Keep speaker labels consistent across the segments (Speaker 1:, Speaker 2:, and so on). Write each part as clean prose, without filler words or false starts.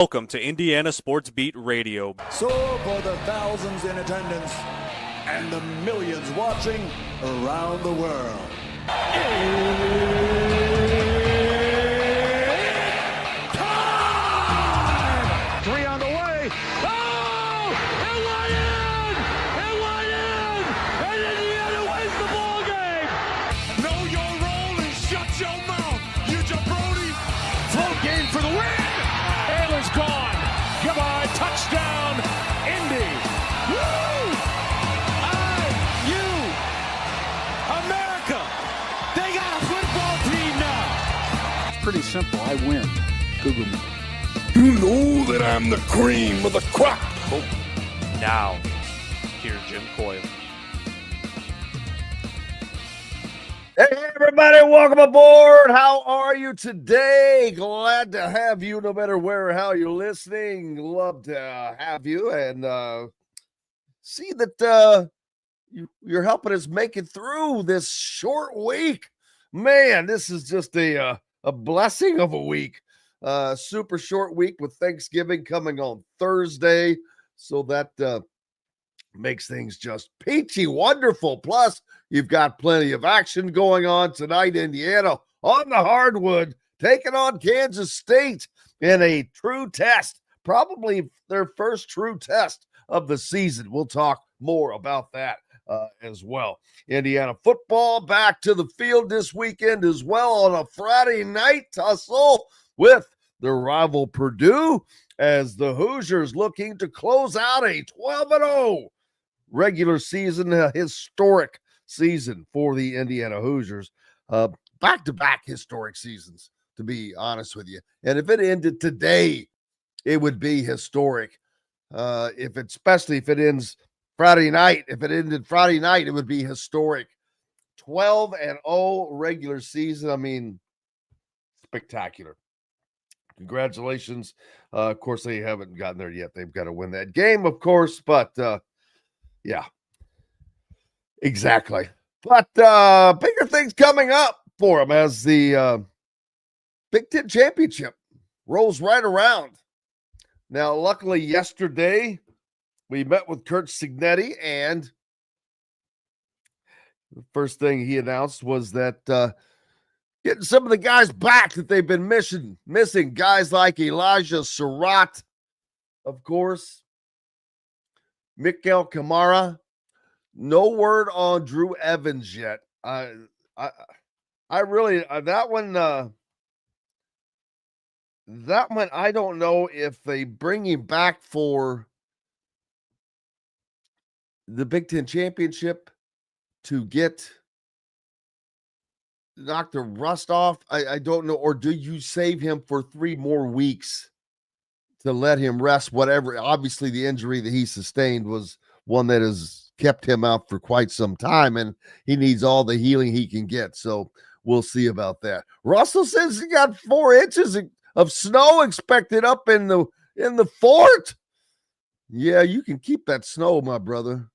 Speaker 1: Welcome to Indiana Sports Beat Radio.
Speaker 2: So for the thousands in attendance and the millions watching around the world. Time!
Speaker 3: 3 on the way. Oh! It went in! It went in! And Indiana wins the ball game!
Speaker 4: Know your role and shut your mouth, you jabroni!
Speaker 3: Float game for the win! Taylor's gone. Goodbye. Touchdown, Indy. Woo! IU. America. They got a football team now.
Speaker 5: It's pretty simple. I win. Google me.
Speaker 4: You know that I'm the cream of the crop.
Speaker 1: Oh, now, here's Jim Coyle.
Speaker 6: Hey, everybody, welcome aboard. How are you today? Glad to have you no matter where or how you're listening. Love to have you and see that you're helping us make it through this short week. Man, this is just a blessing of a week. Super short week with Thanksgiving coming on Thursday. So that makes things just peachy wonderful. Plus, you've got plenty of action going on tonight. Indiana on the hardwood, taking on Kansas State in a true test, probably their first true test of the season. We'll talk more about that as well. Indiana football back to the field this weekend as well on a Friday night tussle with their rival Purdue as the Hoosiers looking to close out a 12-0 regular season, a historic season for the Indiana Hoosiers. Back-to-back historic seasons, to be honest with you. And if it ended today, it would be historic. Especially if it ends Friday night. If it ended Friday night, it would be historic. 12-0 regular season. I mean, spectacular. Congratulations. Of course, they haven't gotten there yet. They've got to win that game, of course. But, yeah. Exactly. But bigger things coming up for them as the Big Ten Championship rolls right around. Now, luckily, yesterday, we met with Curt Cignetti, and the first thing he announced was that getting some of the guys back that they've been missing. Guys like Elijah Surratt, of course, Mikael Kamara. No word on Drew Evans yet. I really that one I don't know if they bring him back for the Big Ten Championship to knock the rust off. I don't know, or do you save him for 3 more weeks to let him rest? Whatever. Obviously, the injury that he sustained was one that has kept him out for quite some time, and he needs all the healing he can get. So we'll see about that. Russell says he got 4 inches of snow expected up in the fort. Yeah, you can keep that snow, my brother.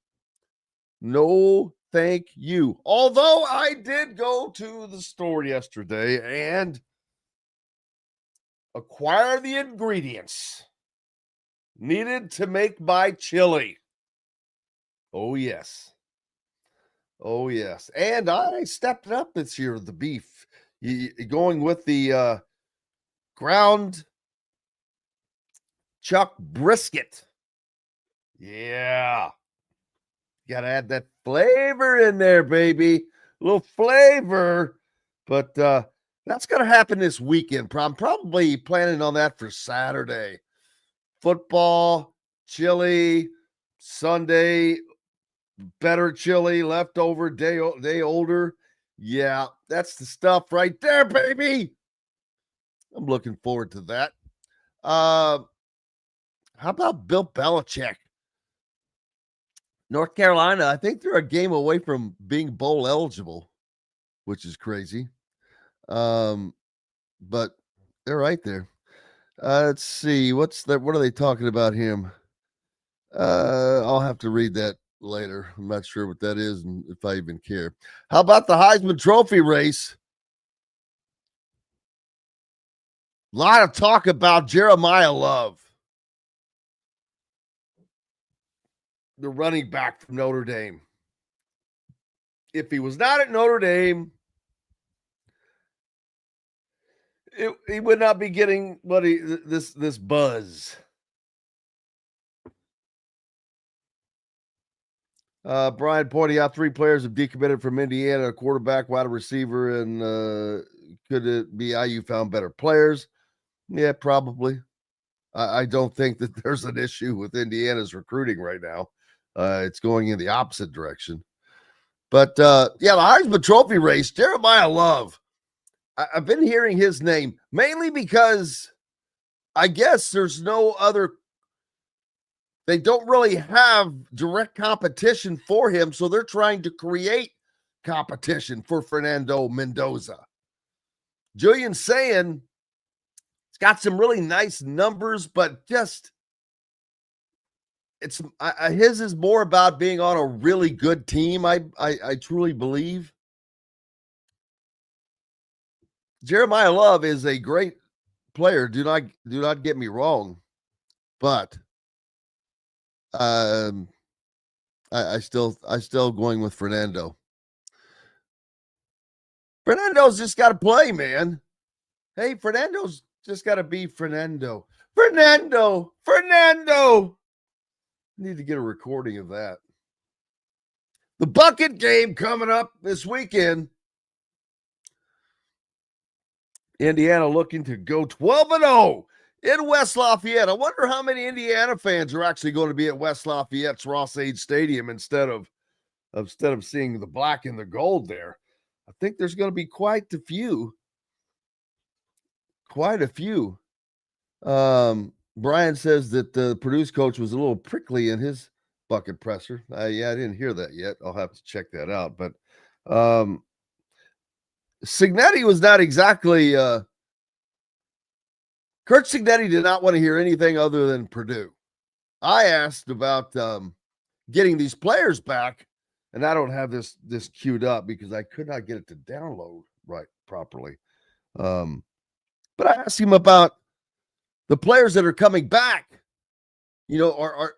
Speaker 6: No, thank you. Although I did go to the store yesterday and acquire the ingredients needed to make my chili. Oh, yes. Oh, yes. And I stepped it up this year, the beef. Going with the ground chuck brisket. Yeah. Got to add that flavor in there, baby. A little flavor. But that's going to happen this weekend. I'm probably planning on that for Saturday. Football, chili, Sunday, better chili, leftover, day older. Yeah, that's the stuff right there, baby. I'm looking forward to that. How about Bill Belichick? North Carolina, I think they're a game away from being bowl eligible, which is crazy. But they're right there. Let's see. What are they talking about him? I'll have to read that later. I'm not sure what that is and if I even care. How about the Heisman Trophy race? lot of talk about Jeremiah Love, the running back from Notre Dame. If he was not at Notre Dame, he would not be getting this buzz. Brian pointing out 3 players have decommitted from Indiana: a quarterback, wide receiver, and could it be IU found better players? Yeah, probably. I don't think that there's an issue with Indiana's recruiting right now. It's going in the opposite direction. But yeah, the Heisman Trophy race, Jeremiah Love. I've been hearing his name mainly because I guess there's no other. They don't really have direct competition for him, so they're trying to create competition for Fernando Mendoza. Julian's saying it's got some really nice numbers, but just it's his is more about being on a really good team. I truly believe Jeremiah Love is a great player. Do not get me wrong, but I still going with Fernando. Fernando's just got to play, man. Hey, Fernando's just got to be Fernando. Fernando. Need to get a recording of that. The bucket game coming up this weekend. Indiana looking to go 12-0 in West Lafayette. I wonder how many Indiana fans are actually going to be at West Lafayette's Ross-Age Stadium instead of seeing the black and the gold there. I think there's going to be quite a few. Brian says that the Purdue's coach was a little prickly in his bucket presser. Yeah, I didn't hear that yet. I'll have to check that out. But Cignetti was not exactly Curt Cignetti did not want to hear anything other than Purdue. I asked about getting these players back, and I don't have this queued up because I could not get it to download right properly. But I asked him about the players that are coming back. You know, are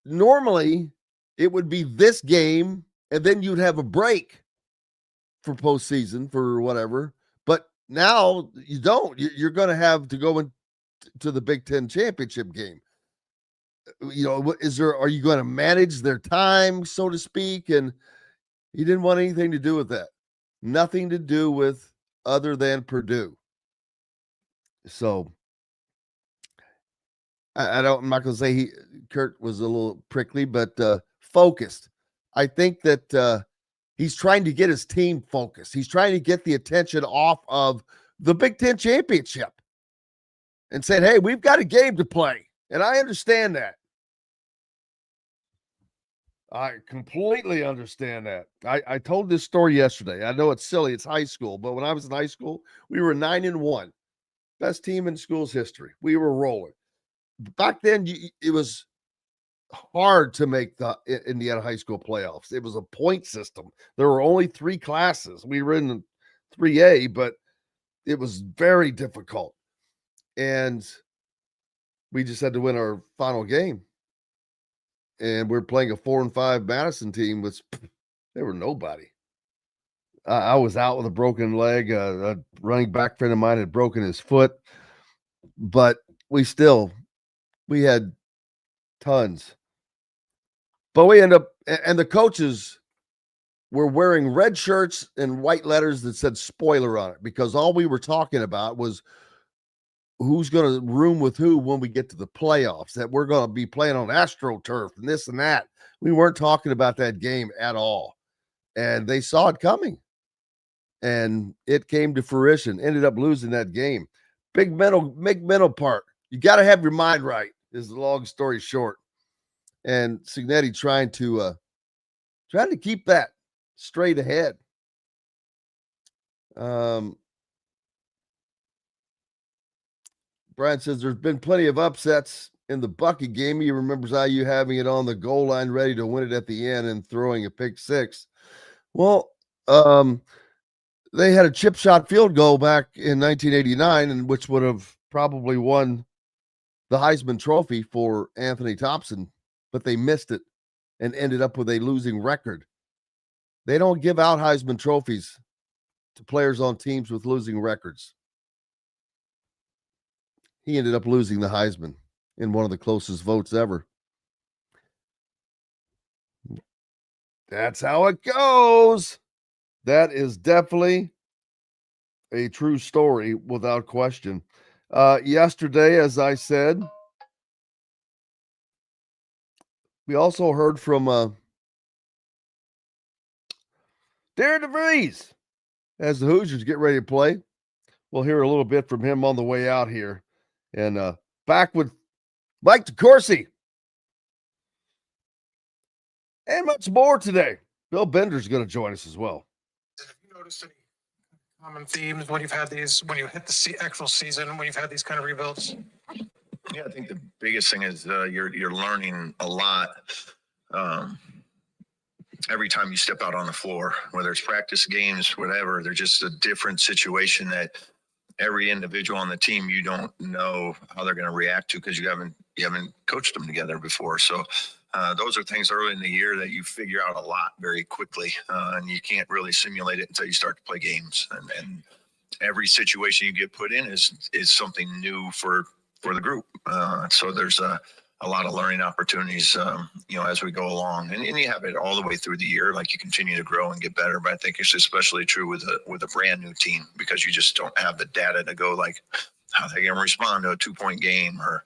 Speaker 6: normally it would be this game, and then you'd have a break for postseason for whatever. But now you don't. You're going to have to go into the Big Ten championship game. You know, are you going to manage their time, so to speak? And he didn't want anything to do with that. Nothing to do with other than Purdue. So I'm not going to say Curt was a little prickly, but focused. I think that he's trying to get his team focused. He's trying to get the attention off of the Big Ten championship and said, hey, we've got a game to play. And I understand that. I completely understand that. I told this story yesterday. I know it's silly. It's high school. But when I was in high school, we were 9-1. Best team in school's history. We were rolling. Back then, it was hard to make the Indiana high school playoffs. It was a point system. There were only 3 classes. We were in 3A, but it was very difficult. And we just had to win our final game. And we're playing a 4-5 Madison team, which they were nobody. I was out with a broken leg. A running back friend of mine had broken his foot. But we had tons. But we end up, and the coaches were wearing red shirts and white letters that said spoiler on it, because all we were talking about was who's going to room with who when we get to the playoffs, that we're going to be playing on AstroTurf and this and that. We weren't talking about that game at all. And they saw it coming. And it came to fruition. Ended up losing that game. Big mental part. You got to have your mind right, is the long story short. And Cignetti trying to keep that straight ahead. Brian says there's been plenty of upsets in the bucket game. He remembers IU having it on the goal line ready to win it at the end and throwing a pick six. Well, they had a chip shot field goal back in 1989, and which would have probably won the Heisman Trophy for Anthony Thompson, but they missed it and ended up with a losing record. They don't give out Heisman trophies to players on teams with losing records. He ended up losing the Heisman in one of the closest votes ever. That's how it goes. That is definitely a true story without question. Yesterday, as I said, we also heard from Darren DeVries as the Hoosiers get ready to play. We'll hear a little bit from him on the way out here. And back with Mike DeCourcy. And much more today. Bill Bender's going to join us as well.
Speaker 7: Have you noticed any common themes when you've had these, when you hit the actual season, when you've had these kind of rebuilds?
Speaker 8: Yeah, I think the biggest thing is you're learning a lot every time you step out on the floor, whether it's practice, games, whatever. There's just a different situation that every individual on the team, you don't know how they're going to react to because you haven't coached them together before. So those are things early in the year that you figure out a lot very quickly, and you can't really simulate it until you start to play games. And every situation you get put in is something new for the group. So there's a lot of learning opportunities, as we go along, and you have it all the way through the year. Like you continue to grow and get better, but I think it's especially true with a brand new team because you just don't have the data to go like how they can respond to a 2-point game or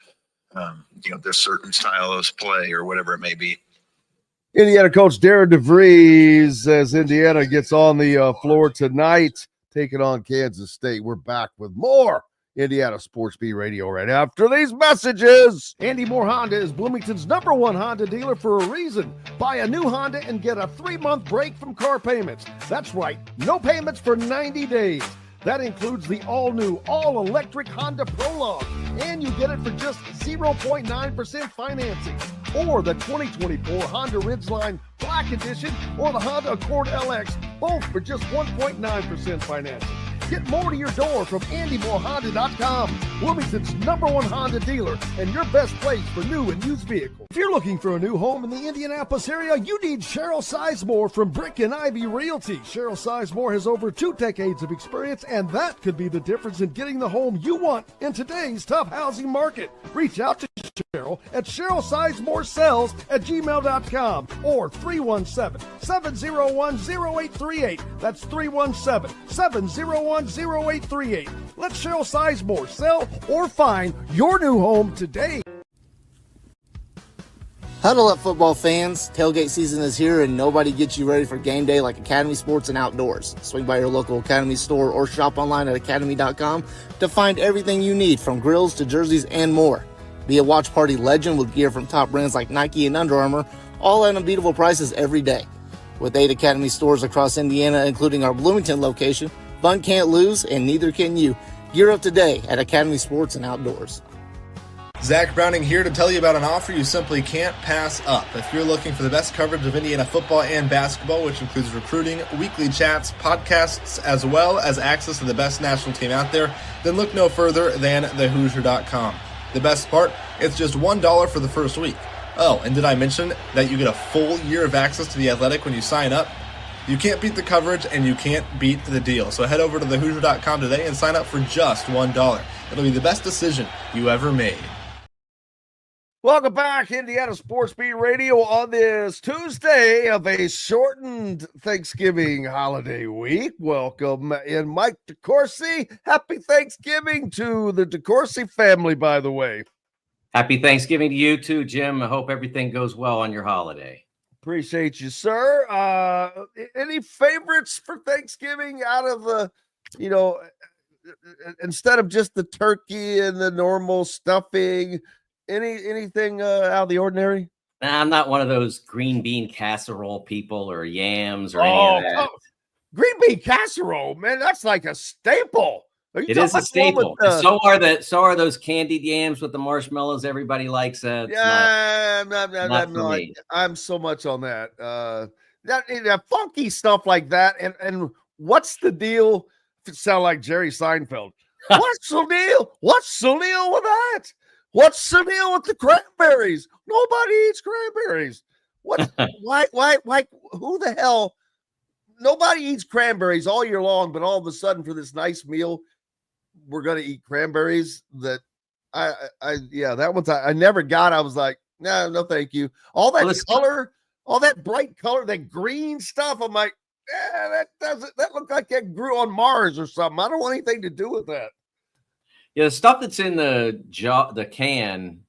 Speaker 8: this certain style of play or whatever it may be.
Speaker 6: Indiana coach Darren DeVries as Indiana gets on the floor tonight, taking on Kansas State. We're back with more Indiana Sports Beat Radio right after these messages.
Speaker 9: Andy Moore Honda is Bloomington's #1 Honda dealer for a reason. Buy a new Honda and get a 3-month break from car payments. That's right, no payments for 90 days. That includes the all-new, all-electric Honda Prologue, and you get it for just 0.9% financing. Or the 2024 Honda Ridgeline Black Edition or the Honda Accord LX, both for just 1.9% financing. Get more to your door from AndyMooreHonda.com, Bloomington's #1 Honda dealer and your best place for new and used vehicles. If you're looking for a new home in the Indianapolis area, you need Cheryl Sizemore from Brick and Ivy Realty. Cheryl Sizemore has over 2 decades of experience, and that could be the difference in getting the home you want in today's tough housing market. Reach out to Cheryl at CherylSizemooreSells@gmail.com or 317-701-0838. That's 317-701-0838. Let Cheryl Sizemore sell or find your new home today.
Speaker 10: Huddle up, football fans. Tailgate season is here, and nobody gets you ready for game day like Academy Sports and Outdoors. Swing by your local Academy store or shop online at academy.com to find everything you need, from grills to jerseys and more. Be a watch party legend with gear from top brands like Nike and Under Armour, all at unbeatable prices every day. With 8 Academy stores across Indiana, including our Bloomington location, fun can't lose, and neither can you. Gear up today at Academy Sports and Outdoors.
Speaker 11: Zach Browning here to tell you about an offer you simply can't pass up. If you're looking for the best coverage of Indiana football and basketball, which includes recruiting, weekly chats, podcasts, as well as access to the best national team out there, then look no further than thehoosier.com. The best part, it's just $1 for the first week. Oh, and did I mention that you get a full year of access to The Athletic when you sign up? You can't beat the coverage, and you can't beat the deal. So head over to thehoosier.com today and sign up for just $1. It'll be the best decision you ever made.
Speaker 6: Welcome back, Indiana Sports Beat Radio on this Tuesday of a shortened Thanksgiving holiday week. Welcome in Mike DeCourcy. Happy Thanksgiving to the DeCourcy family, by the way.
Speaker 12: Happy Thanksgiving to you too, Jim. I hope everything goes well on your holiday.
Speaker 6: Appreciate you, sir. Any favorites for Thanksgiving out of the, instead of just the turkey and the normal stuffing, anything out of the ordinary?
Speaker 12: Nah, I'm not one of those green bean casserole people or yams or any of that.
Speaker 6: Green bean casserole, man, that's like a staple.
Speaker 12: It is a staple. So are those candied yams with the marshmallows. Everybody likes that.
Speaker 6: I'm so much on that. That funky stuff like that, and what's the deal? Sound like Jerry Seinfeld. What's the deal? What's the deal with that? What's the deal with the cranberries? Nobody eats cranberries. What? Why? Who the hell? Nobody eats cranberries all year long, but all of a sudden for this nice meal, we're gonna eat cranberries. That that one's I never got. I was like, no, thank you. All that color, all that bright color, that green stuff. I'm like, that looked like that grew on Mars or something. I don't want anything to do with that.
Speaker 12: Yeah, the stuff that's in the can,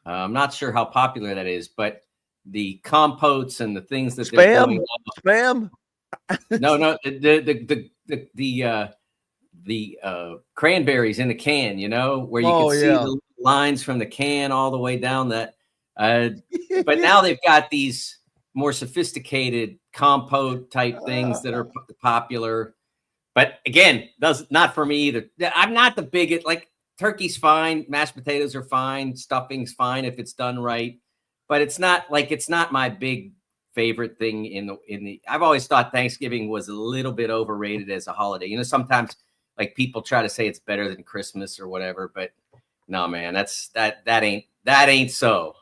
Speaker 12: I'm not sure how popular that is, but the compotes and the things that they're doing.
Speaker 6: Spam.
Speaker 12: No, the cranberries in the can, where you can see the lines from the can all the way down that. But now they've got these more sophisticated compote type things that are popular. But again, not for me either. I'm not the biggest. Like, turkey's fine, mashed potatoes are fine, stuffing's fine if it's done right. But it's not my big favorite thing in the. I've always thought Thanksgiving was a little bit overrated as a holiday. Sometimes like people try to say it's better than Christmas or whatever, but no, man, that ain't so.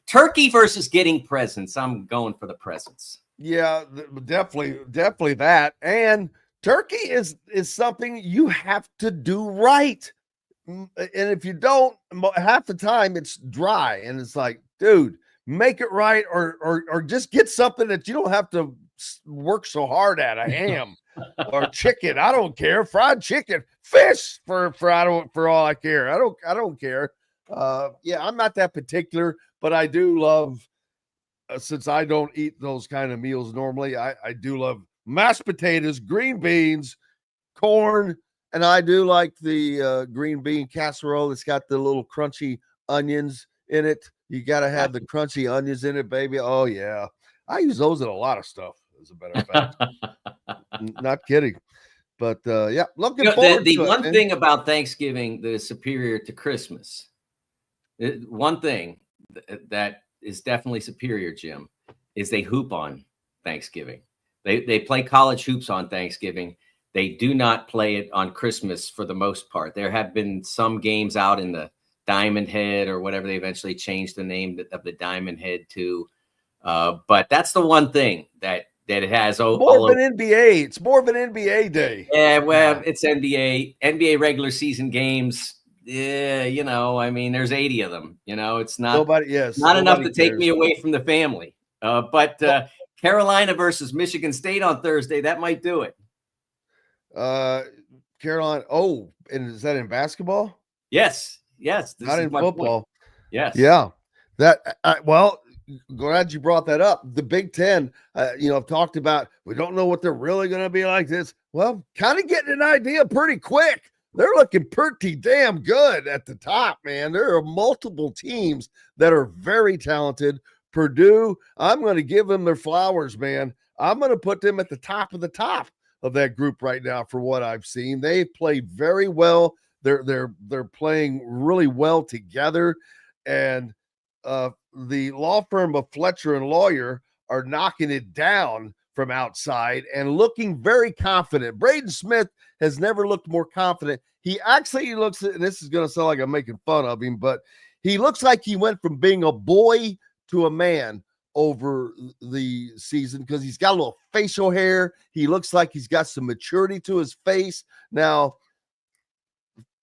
Speaker 12: Turkey versus getting presents. I'm going for the presents.
Speaker 6: Yeah, definitely that. And turkey is something you have to do right. And if you don't, half the time it's dry, and it's like, dude, make it right, or just get something that you don't have to work so hard at. A ham or chicken, I don't care. Fried chicken, fish for all I care. I don't care. I'm not that particular, but I do love. Since I don't eat those kind of meals normally, I do love mashed potatoes, green beans, corn, and I do like the green bean casserole. It's got the little crunchy onions in it. You got to have the crunchy onions in it, baby. Oh, yeah. I use those in a lot of stuff, as a matter of fact. Not kidding. But, looking forward
Speaker 12: to
Speaker 6: it. The
Speaker 12: one thing about Thanksgiving that is superior to Christmas, one thing that is definitely superior, Jim, is they hoop on Thanksgiving. They play college hoops on Thanksgiving. They do not play it on Christmas for the most part. There have been some games out in the Diamond Head or whatever. They eventually changed the name of the Diamond Head to. But that's the one thing that it has.
Speaker 6: More of an NBA. It's more of an NBA day.
Speaker 12: Yeah, well, it's NBA regular season games. Yeah, there's 80 of them. It's not not enough to take me away from the family. But Carolina versus Michigan State on Thursday, that might do it.
Speaker 6: Carolina. Oh, and is that in basketball?
Speaker 12: Yes.
Speaker 6: Not in football.
Speaker 12: Point. Yes.
Speaker 6: Yeah. Glad you brought that up. The Big Ten, I've talked about, we don't know what they're really going to be like this. Well, kind of getting an idea pretty quick. They're looking pretty damn good at the top, man. There are multiple teams that are very talented. Purdue, I'm going to give them their flowers, man. I'm going to put them at the top of that group right now for what I've seen. They played very well. They're playing really well together. And the law firm of Fletcher and Lawyer are knocking it down from outside and looking very confident. Braden Smith has never looked more confident. He actually looks, and this is going to sound like I'm making fun of him, but he looks like he went from being a boy to a man over the season because he's got a little facial hair. He looks like he's got some maturity to his face. Now,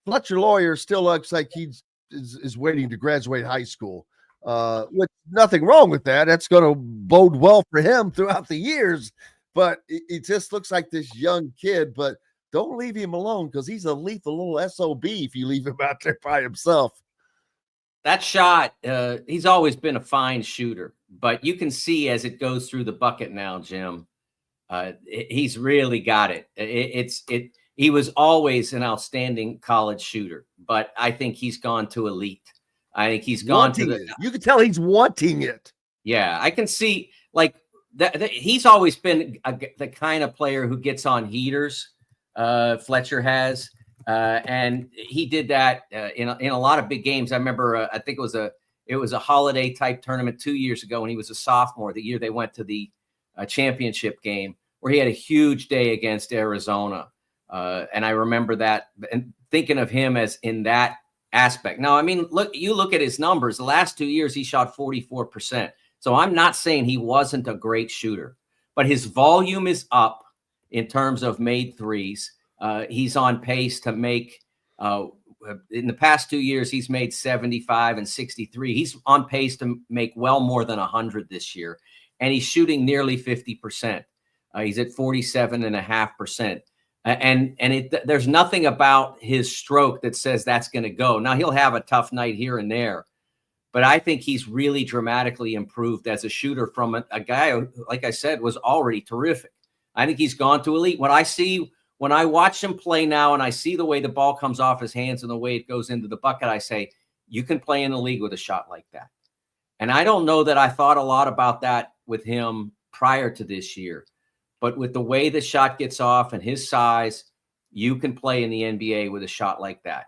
Speaker 6: Fletcher Lawyer still looks like he is waiting to graduate high school. With nothing wrong with that. That's going to bode well for him throughout the years. But it just looks like this young kid. But don't leave him alone because he's a lethal little SOB if you leave him out there by himself.
Speaker 12: That shot, he's always been a fine shooter. But you can see as it goes through the bucket now, Jim, he's really got it. He was always an outstanding college shooter. But I think he's gone to elite. I think he's gone to the.
Speaker 6: You can tell he's wanting it.
Speaker 12: Yeah, I can see like that. He's always been the kind of player who gets on heaters. Fletcher has, and he did that in a lot of big games. I remember. I think it was a holiday type tournament 2 years ago when he was a sophomore. The year they went to the championship game, where he had a huge day against Arizona. And I remember that and thinking of him as in that aspect. Now, I mean, you look at his numbers. The last 2 years, he shot 44%. So I'm not saying he wasn't a great shooter, but his volume is up in terms of made threes. He's on pace to make, in the past 2 years, he's made 75 and 63. He's on pace to make well more than 100 this year. And he's shooting nearly 50%. He's at 47.5%. There's nothing about his stroke that says that's going to go. Now, he'll have a tough night here and there, but I think he's really dramatically improved as a shooter from a guy who, like I said, was already terrific. I think he's gone to elite. When I watch him play now and I see the way the ball comes off his hands and the way it goes into the bucket, I say, you can play in the league with a shot like that. And I don't know that I thought a lot about that with him prior to this year. But with the way the shot gets off and his size, you can play in the NBA with a shot like that.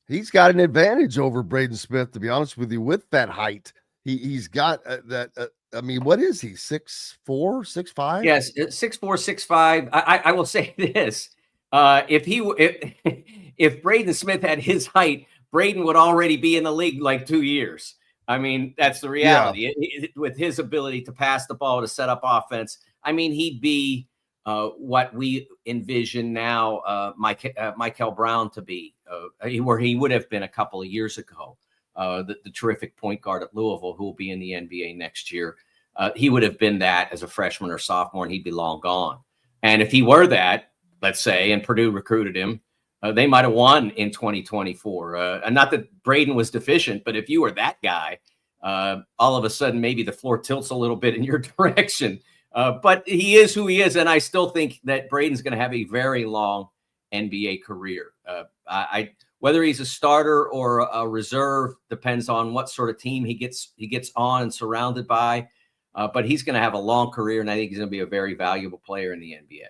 Speaker 6: He's got an advantage over Braden Smith, to be honest with you, with that height. He's got that. I mean, what is he? 6'4", 6'5"?
Speaker 12: Yes, 6'4", 6'5". I will say this: if Braden Smith had his height, Braden would already be in the league like 2 years. I mean, that's the reality. Yeah. With his ability to pass the ball, to set up offense, I mean, he'd be what we envision now Michael Brown to be, where he would have been a couple of years ago. The terrific point guard at Louisville, who will be in the NBA next year. He would have been that as a freshman or sophomore, and he'd be long gone. And if he were that, let's say, and Purdue recruited him, they might have won in 2024. And not that Braden was deficient, but if you were that guy, all of a sudden maybe the floor tilts a little bit in your direction. But he is who he is, and I still think that Braden's going to have a very long NBA career. Whether he's a starter or a reserve depends on what sort of team he gets on and surrounded by. But he's going to have a long career, and I think he's going to be a very valuable player in the NBA.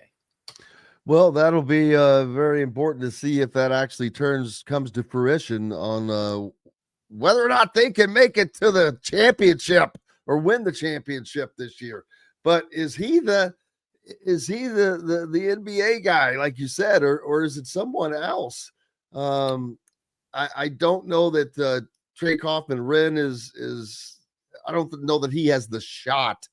Speaker 6: Well, that'll be very important to see if that actually comes to fruition on whether or not they can make it to the championship or win the championship this year. But is he the NBA guy, like you said, or is it someone else? I don't know that Trey Kaufman-Renn is. I don't know that he has the shot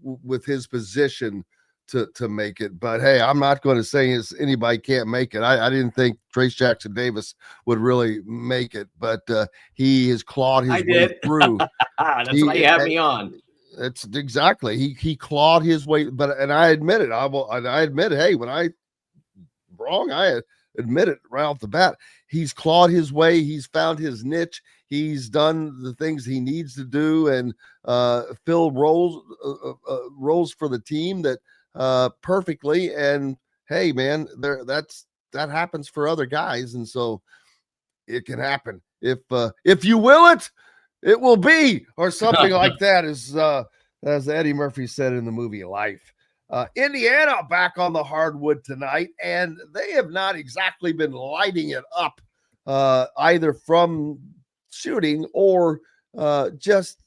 Speaker 6: with his position to make it. But hey, I'm not going to say anybody can't make it. I didn't think Trace Jackson Davis would really make it, but he has clawed his way through.
Speaker 12: That's why you have me on.
Speaker 6: That's exactly. He clawed his way, and I admit it. I admit it. Hey, when I admit it right off the bat. He's clawed his way. He's found his niche. He's done the things he needs to do and filled roles for the team that perfectly. And hey, man, that happens for other guys, and so it can happen. If you will it, it will be, or something like that, as Eddie Murphy said in the movie Life. Indiana back on the hardwood tonight, and they have not exactly been lighting it up either from shooting or just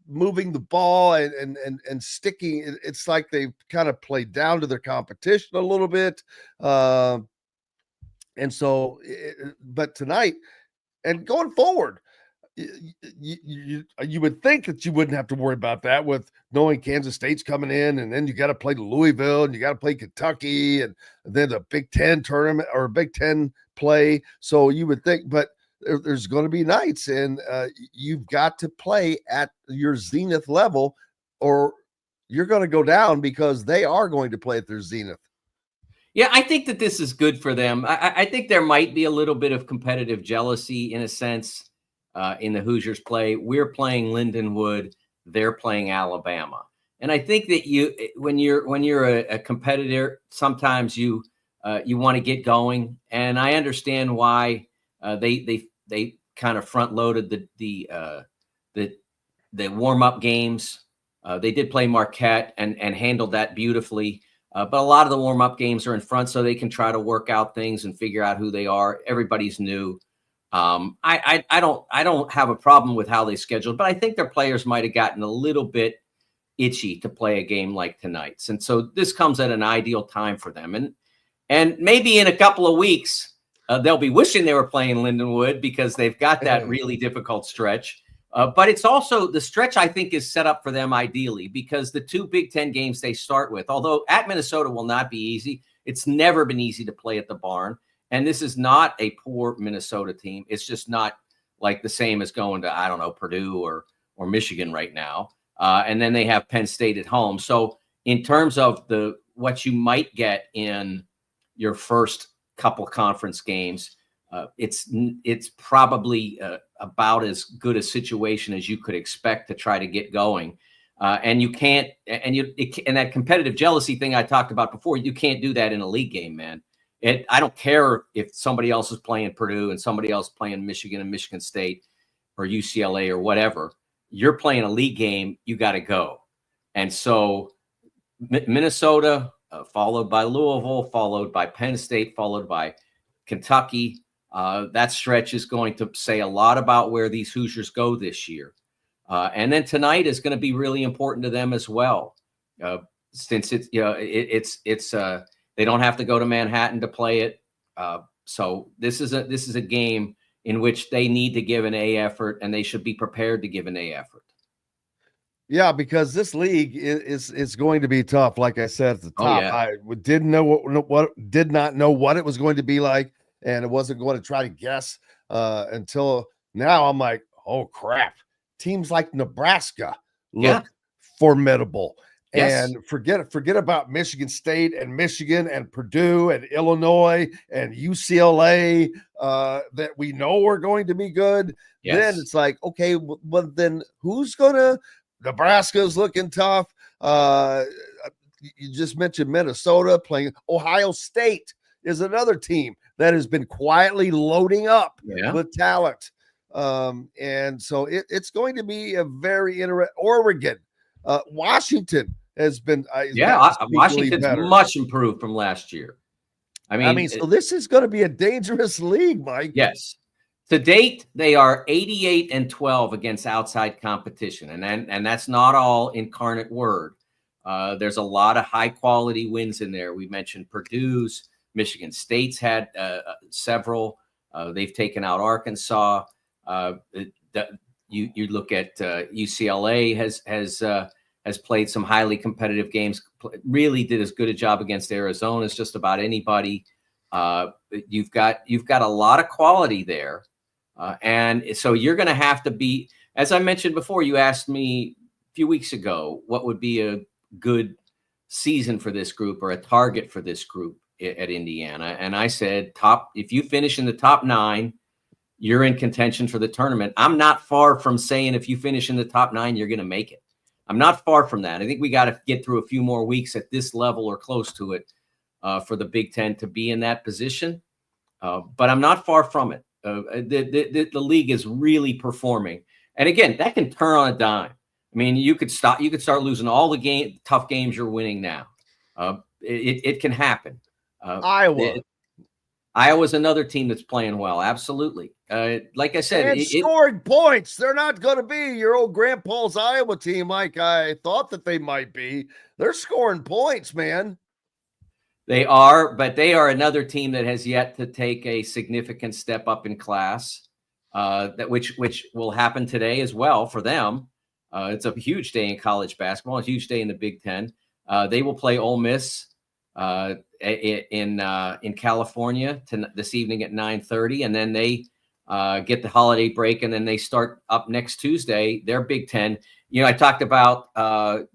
Speaker 6: moving the ball and sticking. It's like they've kind of played down to their competition a little bit. And so, but tonight and going forward, you would think that you wouldn't have to worry about that with knowing Kansas State's coming in, and then you got to play Louisville and you got to play Kentucky and then the Big Ten tournament or Big Ten play. So you would think, but there's going to be nights, and you've got to play at your zenith level or you're going to go down, because they are going to play at their zenith.
Speaker 12: Yeah, I think that this is good for them. I think there might be a little bit of competitive jealousy in a sense. In the Hoosiers play, we're playing Lindenwood, they're playing Alabama, and I think that when you're a competitor, sometimes you want to get going, and I understand why they kind of front loaded the warm up games. They did play Marquette and handled that beautifully, but a lot of the warm up games are in front, so they can try to work out things and figure out who they are. Everybody's new. I don't have a problem with how they scheduled, but I think their players might have gotten a little bit itchy to play a game like tonight's. And so this comes at an ideal time for them. And maybe in a couple of weeks, they'll be wishing they were playing Lindenwood because they've got that really difficult stretch. But it's also the stretch, I think, is set up for them ideally because the 2 Big Ten games they start with, although at Minnesota will not be easy, it's never been easy to play at the Barn. And this is not a poor Minnesota team. It's just not like the same as going to, I don't know, Purdue or Michigan right now. And then they have Penn State at home. So in terms of what you might get in your first couple conference games, it's probably about as good a situation as you could expect to try to get going. And you can't, and that competitive jealousy thing I talked about before, you can't do that in a league game, man. I don't care if somebody else is playing Purdue and somebody else playing Michigan and Michigan State or UCLA or whatever. You're playing a league game, you got to go. And so Minnesota, followed by Louisville, followed by Penn State, followed by Kentucky. That stretch is going to say a lot about where these Hoosiers go this year. And then tonight is going to be really important to them as well, since it's they don't have to go to Manhattan to play it. So this is a game in which they need to give an A effort, and they should be prepared to give an A effort.
Speaker 6: Yeah, because this league is going to be tough. Like I said at the top, I did not know what it was going to be like, and it wasn't going to try to guess until now. I'm like, oh crap! Teams like Nebraska look formidable.
Speaker 12: Yes.
Speaker 6: And forget about Michigan State and Michigan and Purdue and Illinois and UCLA that we know are going to be good.
Speaker 12: Yes.
Speaker 6: Then it's like, okay, well then who's gonna? Nebraska's looking tough. You just mentioned Minnesota playing. Ohio State is another team that has been quietly loading up with talent. And so it's going to be a very interesting. Oregon. Washington has been
Speaker 12: Washington's much improved from last year. I mean,
Speaker 6: so this is going to be a dangerous league, Mike.
Speaker 12: Yes. To date, they are 88-12 against outside competition, and that's not all Incarnate Word. There's a lot of high quality wins in there. We mentioned Purdue's, Michigan State's had several. They've taken out Arkansas. You look at UCLA has played some highly competitive games. Really did as good a job against Arizona as just about anybody. You've got a lot of quality there, and so you're going to have to be. As I mentioned before, you asked me a few weeks ago what would be a good season for this group or a target for this group at Indiana, and I said if you finish in the top 9. You're in contention for the tournament. I'm not far from saying if you finish in the top 9, you're going to make it. I'm not far from that. I think we got to get through a few more weeks at this level or close to it for the Big Ten to be in that position. But I'm not far from it. The league is really performing. And again, that can turn on a dime. I mean, you could start losing all the tough games you're winning now. It can happen. Iowa's another team that's playing well. Absolutely. Like I said,
Speaker 6: and scoring points. They're not going to be your old grandpa's Iowa team like I thought that they might be. They're scoring points, man.
Speaker 12: They are, but they are another team that has yet to take a significant step up in class, which will happen today as well for them. It's a huge day in college basketball, a huge day in the Big Ten. They will play Ole Miss in California this evening at 9:30, and then they get the holiday break, and then they start up next Tuesday. Their Big Ten. You know, I talked about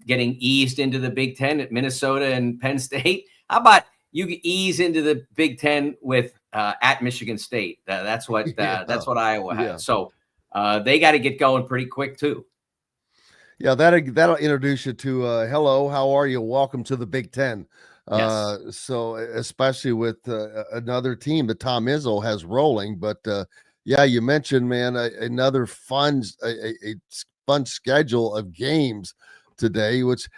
Speaker 12: getting eased into the Big Ten at Minnesota and Penn State. How about you ease into the Big Ten with at Michigan State? That's what Iowa has. So they got to get going pretty quick too.
Speaker 6: Yeah, that'll introduce you to hello, how are you? Welcome to the Big Ten.
Speaker 12: Yes.
Speaker 6: So especially with another team that Tom Izzo has rolling, but you mentioned, man, another fun schedule of games today, which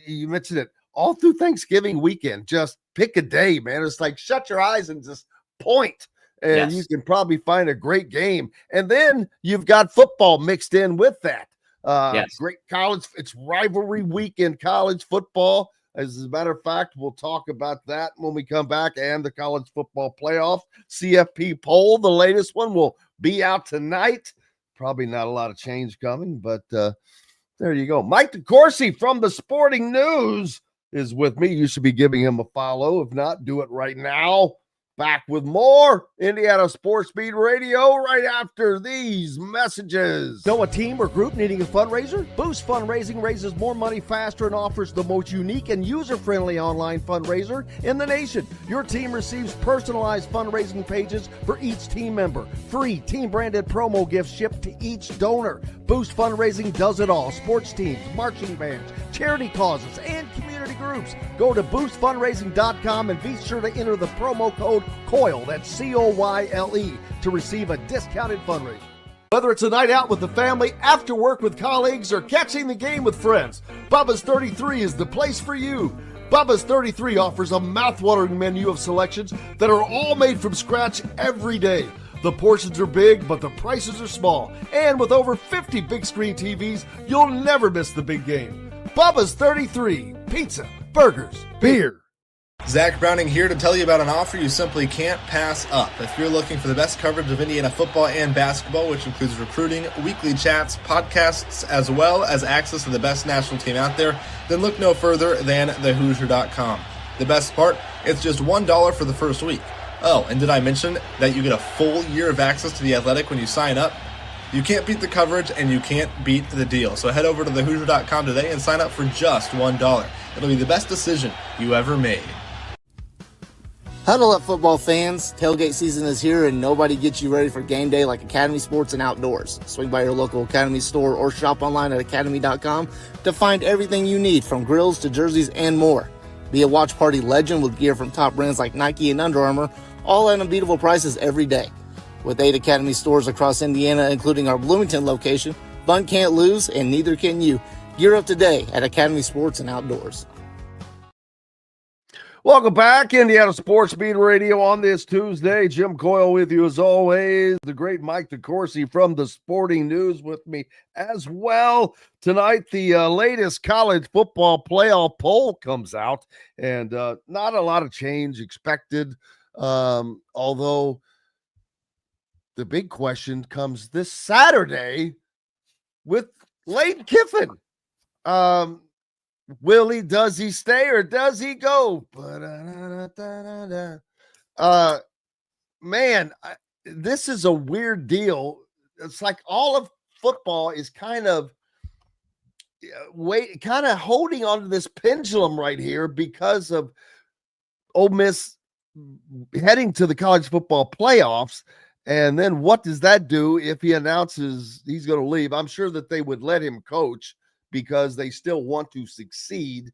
Speaker 6: you mentioned it all through Thanksgiving weekend. Just pick a day, man. It's like shut your eyes and just point, and you can probably find a great game. And then you've got football mixed in with that.
Speaker 12: Yes.
Speaker 6: Great college. It's rivalry week in college football. As a matter of fact, we'll talk about that when we come back, and the college football playoff CFP poll. The latest one will be out tonight. Probably not a lot of change coming, but there you go. Mike DeCourcy from the Sporting News is with me. You should be giving him a follow. If not, do it right now. Back with more Indiana Sports Beat Radio right after these messages.
Speaker 9: Know a team or group needing a fundraiser? Boost Fundraising raises more money faster and offers the most unique and user-friendly online fundraiser in the nation. Your team receives personalized fundraising pages for each team member. Free team-branded promo gifts shipped to each donor. Boost Fundraising does it all. Sports teams, marching bands, charity causes, and community groups. Go to boostfundraising.com and be sure to enter the promo code Coyle, that's COYLE, to receive a discounted fundraiser. Whether it's a night out with the family, after work with colleagues, or catching the game with friends, Bubba's 33 is the place for you. Bubba's 33 offers a mouthwatering menu of selections that are all made from scratch every day. The portions are big, but the prices are small. And with over 50 big screen TVs, you'll never miss the big game. Bubba's 33, pizza, burgers, beer.
Speaker 11: Zach Browning here to tell you about an offer you simply can't pass up. If you're looking for the best coverage of Indiana football and basketball, which includes recruiting, weekly chats, podcasts, as well as access to the best national team out there, then look no further than thehoosier.com. The best part, it's just $1 for the first week. Oh, and did I mention that you get a full year of access to The Athletic when you sign up? You can't beat the coverage and you can't beat the deal. So head over to thehoosier.com today and sign up for just $1. It'll be the best decision you ever made.
Speaker 10: Huddle up, football fans. Tailgate season is here, and nobody gets you ready for game day like Academy Sports and Outdoors. Swing by your local Academy store or shop online at academy.com to find everything you need, from grills to jerseys and more. Be a watch party legend with gear from top brands like Nike and Under Armour, all at unbeatable prices every day. With 8 Academy stores across Indiana, including our Bloomington location, fun can't lose, and neither can you. Gear up today at Academy Sports and Outdoors.
Speaker 6: Welcome back, Indiana Sports Beat Radio on this Tuesday. Jim Coyle with you as always. The great Mike DeCourcy from the Sporting News with me as well. Tonight, the latest college football playoff poll comes out, and not a lot of change expected, although the big question comes this Saturday with Lane Kiffin. Does he stay or does he go? Man, this is a weird deal. It's like all of football is kind of holding on to this pendulum right here because of Ole Miss heading to the college football playoffs. And then what does that do if he announces he's going to leave? I'm sure that they would let him coach, because they still want to succeed,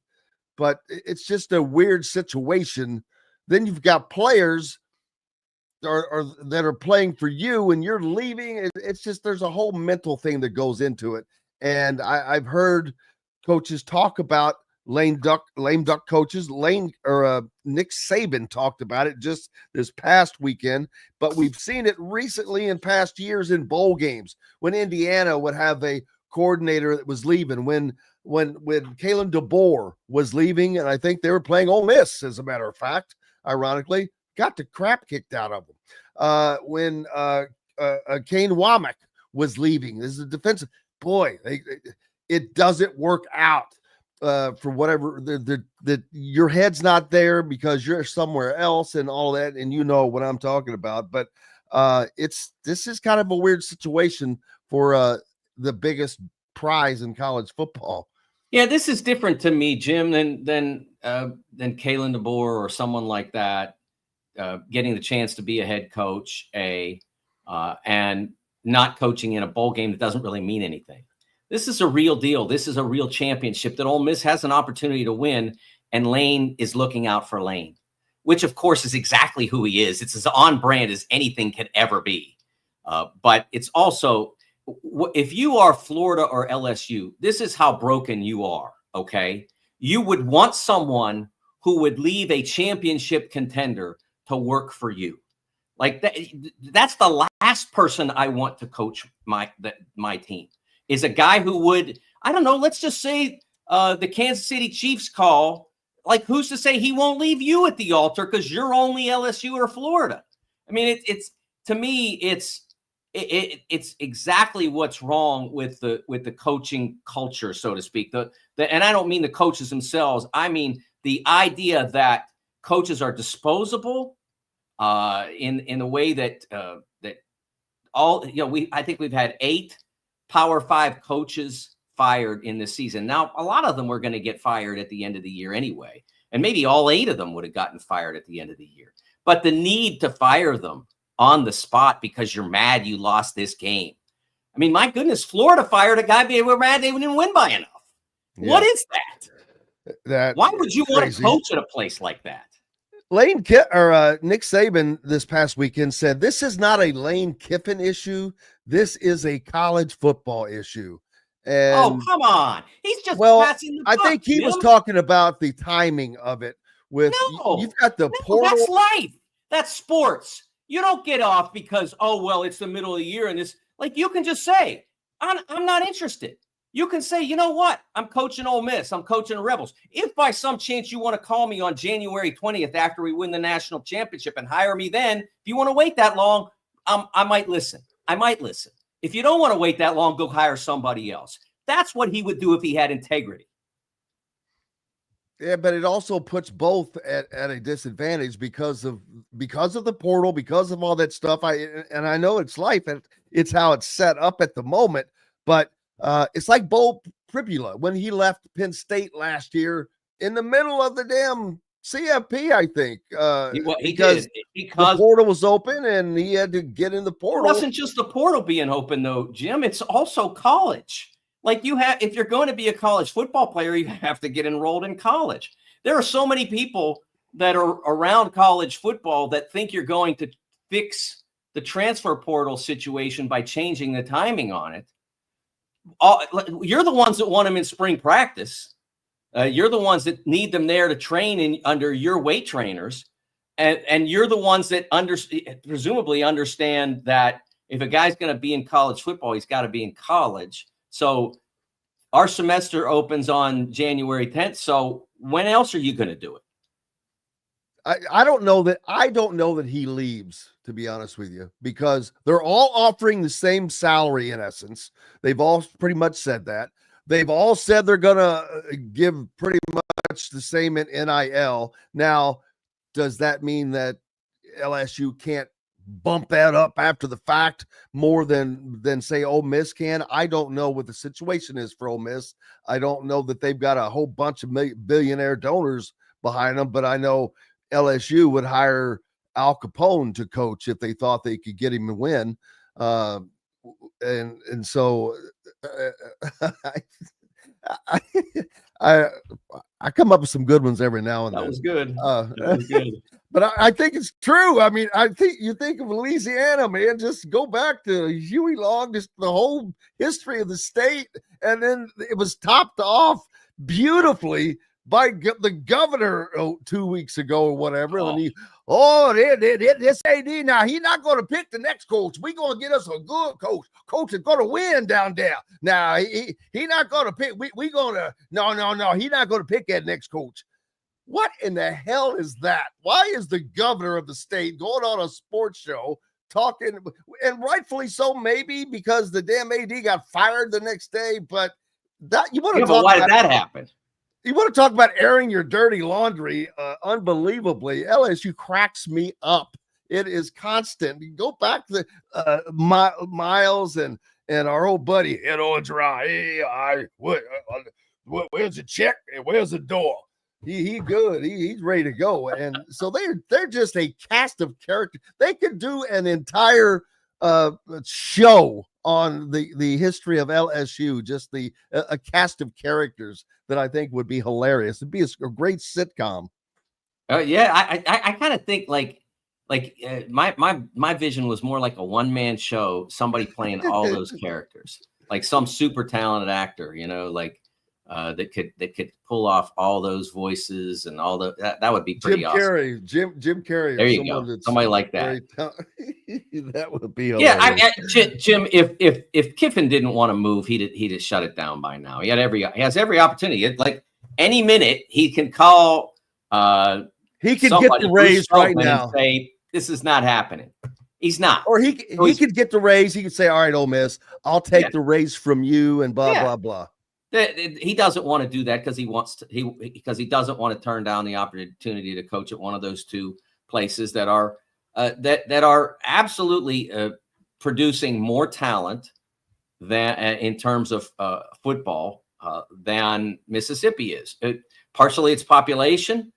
Speaker 6: but it's just a weird situation. Then you've got players that are playing for you and you're leaving. It's just, there's a whole mental thing that goes into it. And I've heard coaches talk about lame duck coaches. Nick Saban talked about it just this past weekend, but we've seen it recently in past years in bowl games when Indiana would have a coordinator that was leaving, when Kalen DeBoer was leaving, and I think they were playing Ole Miss, as a matter of fact, ironically, got the crap kicked out of them. When Kane Womack was leaving, this is a defensive boy, it doesn't work out for whatever that your head's not there because you're somewhere else and all that, and you know what I'm talking about. But this is kind of a weird situation for the biggest prize in college football.
Speaker 12: Yeah, this is different to me, Jim, than Kalen DeBoer or someone like that getting the chance to be a head coach, and not coaching in a bowl game that doesn't really mean anything. This is a real deal. This is a real championship that Ole Miss has an opportunity to win, and Lane is looking out for Lane, which of course is exactly who he is. It's as on brand as anything could ever be. But it's also, if you are Florida or LSU, this is how broken you are, okay? You would want someone who would leave a championship contender to work for you. Like that's the last person I want to coach my team. is a guy who would, I don't know, let's just say the Kansas City Chiefs call, like who's to say he won't leave you at the altar because you're only LSU or Florida? I mean, it's to me, it's exactly what's wrong with the coaching culture, so to speak. And I don't mean the coaches themselves. I mean the idea that coaches are disposable in the way that all, I think we've had 8 Power 5 coaches fired in this season. Now, a lot of them were going to get fired at the end of the year anyway, and maybe all 8 of them would have gotten fired at the end of the year. But the need to fire them on the spot because you're mad you lost this game. I mean, my goodness, Florida fired a guy they were mad they didn't win by enough. Yeah. What is that? Why would you want to coach at a place like that?
Speaker 6: Nick Saban this past weekend said this is not a Lane Kiffin issue. This is a college football issue. And,
Speaker 12: oh, come on. He's just passing the buck,
Speaker 6: I think he was talking about the timing of it. You've got the portal.
Speaker 12: That's life. That's sports. You don't get off because, it's the middle of the year and this. Like, you can just say, I'm not interested. You can say, you know what? I'm coaching Ole Miss. I'm coaching the Rebels. If by some chance you want to call me on January 20th after we win the national championship and hire me then, if you want to wait that long, I might listen. If you don't want to wait that long, go hire somebody else. That's what he would do if he had integrity.
Speaker 6: Yeah, but it also puts both at a disadvantage because of the portal, because of all that stuff. I know it's life and it's how it's set up at the moment, but it's like Bo Pribula when he left Penn State last year in the middle of the damn CFP, I think. Because the portal was open and he had to get in the portal.
Speaker 12: It wasn't just the portal being open though, Jim. It's also college. Like if you're going to be a college football player, you have to get enrolled in college. There are so many people that are around college football that think you're going to fix the transfer portal situation by changing the timing on it. You're the ones that want them in spring practice. You're the ones that need them there to train under your weight trainers. And you're the ones that presumably understand that if a guy's going to be in college football, he's got to be in college. So our semester opens on January 10th. So when else are you going to do it?
Speaker 6: I don't know that he leaves, to be honest with you, because they're all offering the same salary in essence. They've all pretty much said that. They've all said they're going to give pretty much the same in NIL. Now, does that mean that LSU can't bump that up after the fact more than say Ole Miss can? I don't know what the situation is for Ole Miss. I don't know that they've got a whole bunch of billionaire donors behind them, but I know LSU would hire Al Capone to coach if they thought they could get him to win. And so I come up with some good ones every now and then.
Speaker 12: That was good. That was good.
Speaker 6: But I think it's true. I mean, I think you think of Louisiana, man, just go back to Huey Long, just the whole history of the state. And then it was topped off beautifully by the governor 2 weeks ago or whatever. And this AD, now he's not going to pick the next coach. We're going to get us a good coach. Coach is going to win down there. Now, he not going to pick. We going to, no. He's not going to pick that next coach. What in the hell is that? Why is the governor of the state going on a sports show talking, and rightfully so, maybe because the damn AD got fired the next day, but that you want to talk
Speaker 12: why
Speaker 6: about,
Speaker 12: did that happen?
Speaker 6: You want to talk about airing your dirty laundry? Unbelievably, LSU cracks me up. It is constant. You go back to Miles and our old buddy Ed Orgeron. Hey, where's the check and where's the door? He good. He's ready to go. And so they're just a cast of characters. They could do an entire show on the history of LSU, just a cast of characters that I think would be hilarious. It'd be a great sitcom.
Speaker 12: Yeah, I kind of think my vision was more like a one-man show, somebody playing all those characters, like some super talented actor, that could pull off all those voices and all that would be pretty awesome.
Speaker 6: Jim Carrey.
Speaker 12: There you go. Somebody like that.
Speaker 6: That would be hilarious.
Speaker 12: Yeah, Jim. If Kiffin didn't want to move, he'd have shut it down by now. He has every opportunity. Like any minute, he can call.
Speaker 6: He can get the raise right now.
Speaker 12: And say this is not happening. He's not.
Speaker 6: Or he could get the raise. He could say, "All right, Ole Miss, I'll take the raise from you," and blah blah blah.
Speaker 12: He doesn't want to do that because he doesn't want to turn down the opportunity to coach at one of those two places that are that are absolutely producing more talent than in terms of football than Mississippi is. Partially it's population.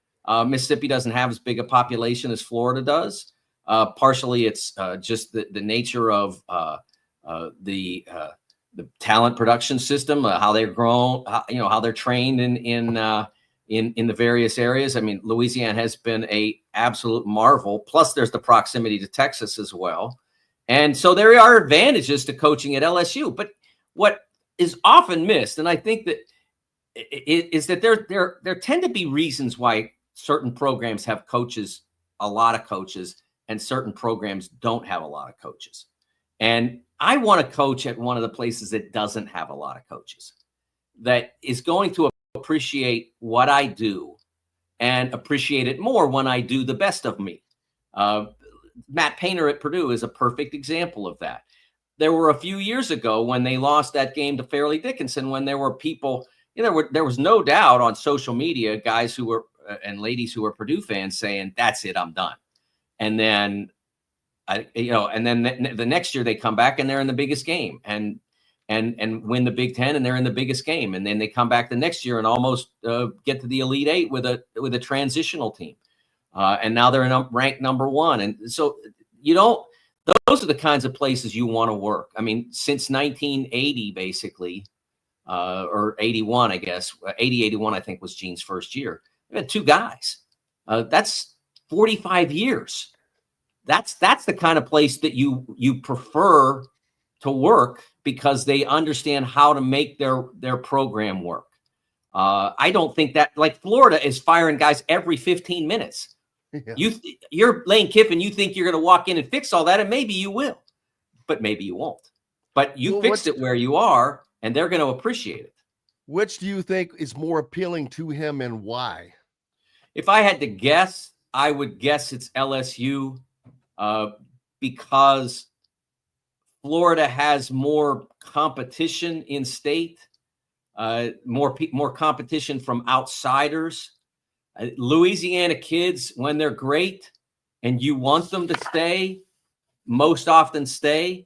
Speaker 12: Mississippi doesn't have as big a population as Florida does. Partially it's just the nature of the talent production system, how they're grown, how they're trained in the various areas. I mean, Louisiana has been a absolute marvel. Plus, there's the proximity to Texas as well, and so there are advantages to coaching at LSU. But what is often missed, and I think that is that there tend to be reasons why certain programs have coaches, a lot of coaches, and certain programs don't have a lot of coaches. And I want to coach at one of the places that doesn't have a lot of coaches, that is going to appreciate what I do and appreciate it more when I do the best of me. Matt Painter at Purdue is a perfect example of that. There were a few years ago when they lost that game to Fairleigh Dickinson, when there were people, there was no doubt on social media, guys who were and ladies who were Purdue fans saying, "That's it, I'm done." And then the next year they come back and they're in the biggest game and win the Big Ten, and they're in the biggest game. And then they come back the next year and almost get to the Elite Eight with a transitional team. And now they're ranked number one. And so, those are the kinds of places you want to work. I mean, since 1980, basically, or 81, I guess, 81, I think was Gene's first year. We had two guys. That's 45 years. That's the kind of place that you prefer to work because they understand how to make their program work. I don't think that, like Florida is firing guys every 15 minutes. Yeah. You're Lane Kiffin. You think you're going to walk in and fix all that, and maybe you will, but maybe you won't. But you fixed it where you are, and they're going to appreciate it.
Speaker 6: Which do you think is more appealing to him, and why?
Speaker 12: If I had to guess, I would guess it's LSU. Because Florida has more competition in state, more competition from outsiders. Louisiana kids, when they're great and you want them to stay, most often stay.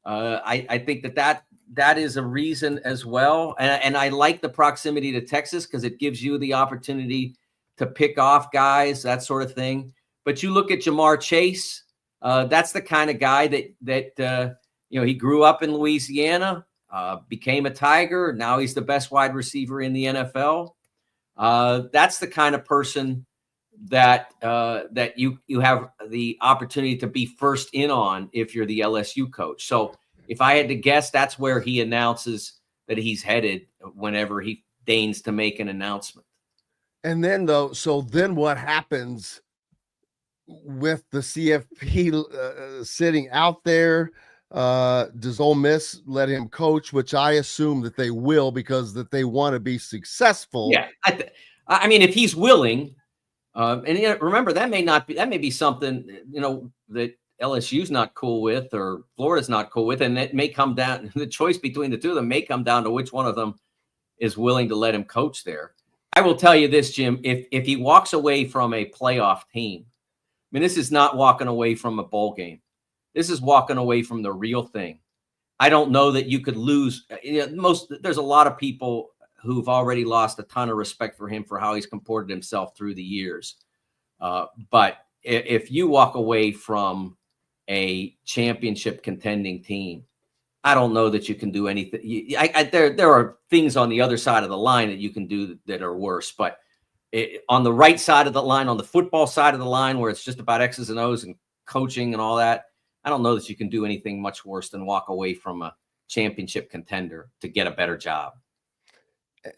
Speaker 12: I think that is a reason as well. And I like the proximity to Texas because it gives you the opportunity to pick off guys, that sort of thing. But you look at Jamar Chase, that's the kind of guy that he grew up in Louisiana, became a Tiger. Now he's the best wide receiver in the NFL. That's the kind of person that you have the opportunity to be first in on if you're the LSU coach. So if I had to guess, that's where he announces that he's headed whenever he deigns to make an announcement.
Speaker 6: And then then what happens with the CFP sitting out there? Does Ole Miss let him coach, which I assume that they will because that they want to be successful?
Speaker 12: Yeah, I mean, if he's willing, and remember that may be something that LSU's not cool with or Florida's not cool with, and it may come down. The choice between the two of them may come down to which one of them is willing to let him coach there. I will tell you this, Jim: if he walks away from a playoff team. I mean, this is not walking away from a bowl game. This is walking away from the real thing. I don't know that you could lose. There's a lot of people who've already lost a ton of respect for him for how he's comported himself through the years. But if you walk away from a championship contending team, I don't know that you can do anything. There are things on the other side of the line that you can do that are worse, but on the right side of the line, on the football side of the line, where it's just about X's and O's and coaching and all that, I don't know that you can do anything much worse than walk away from a championship contender to get a better job.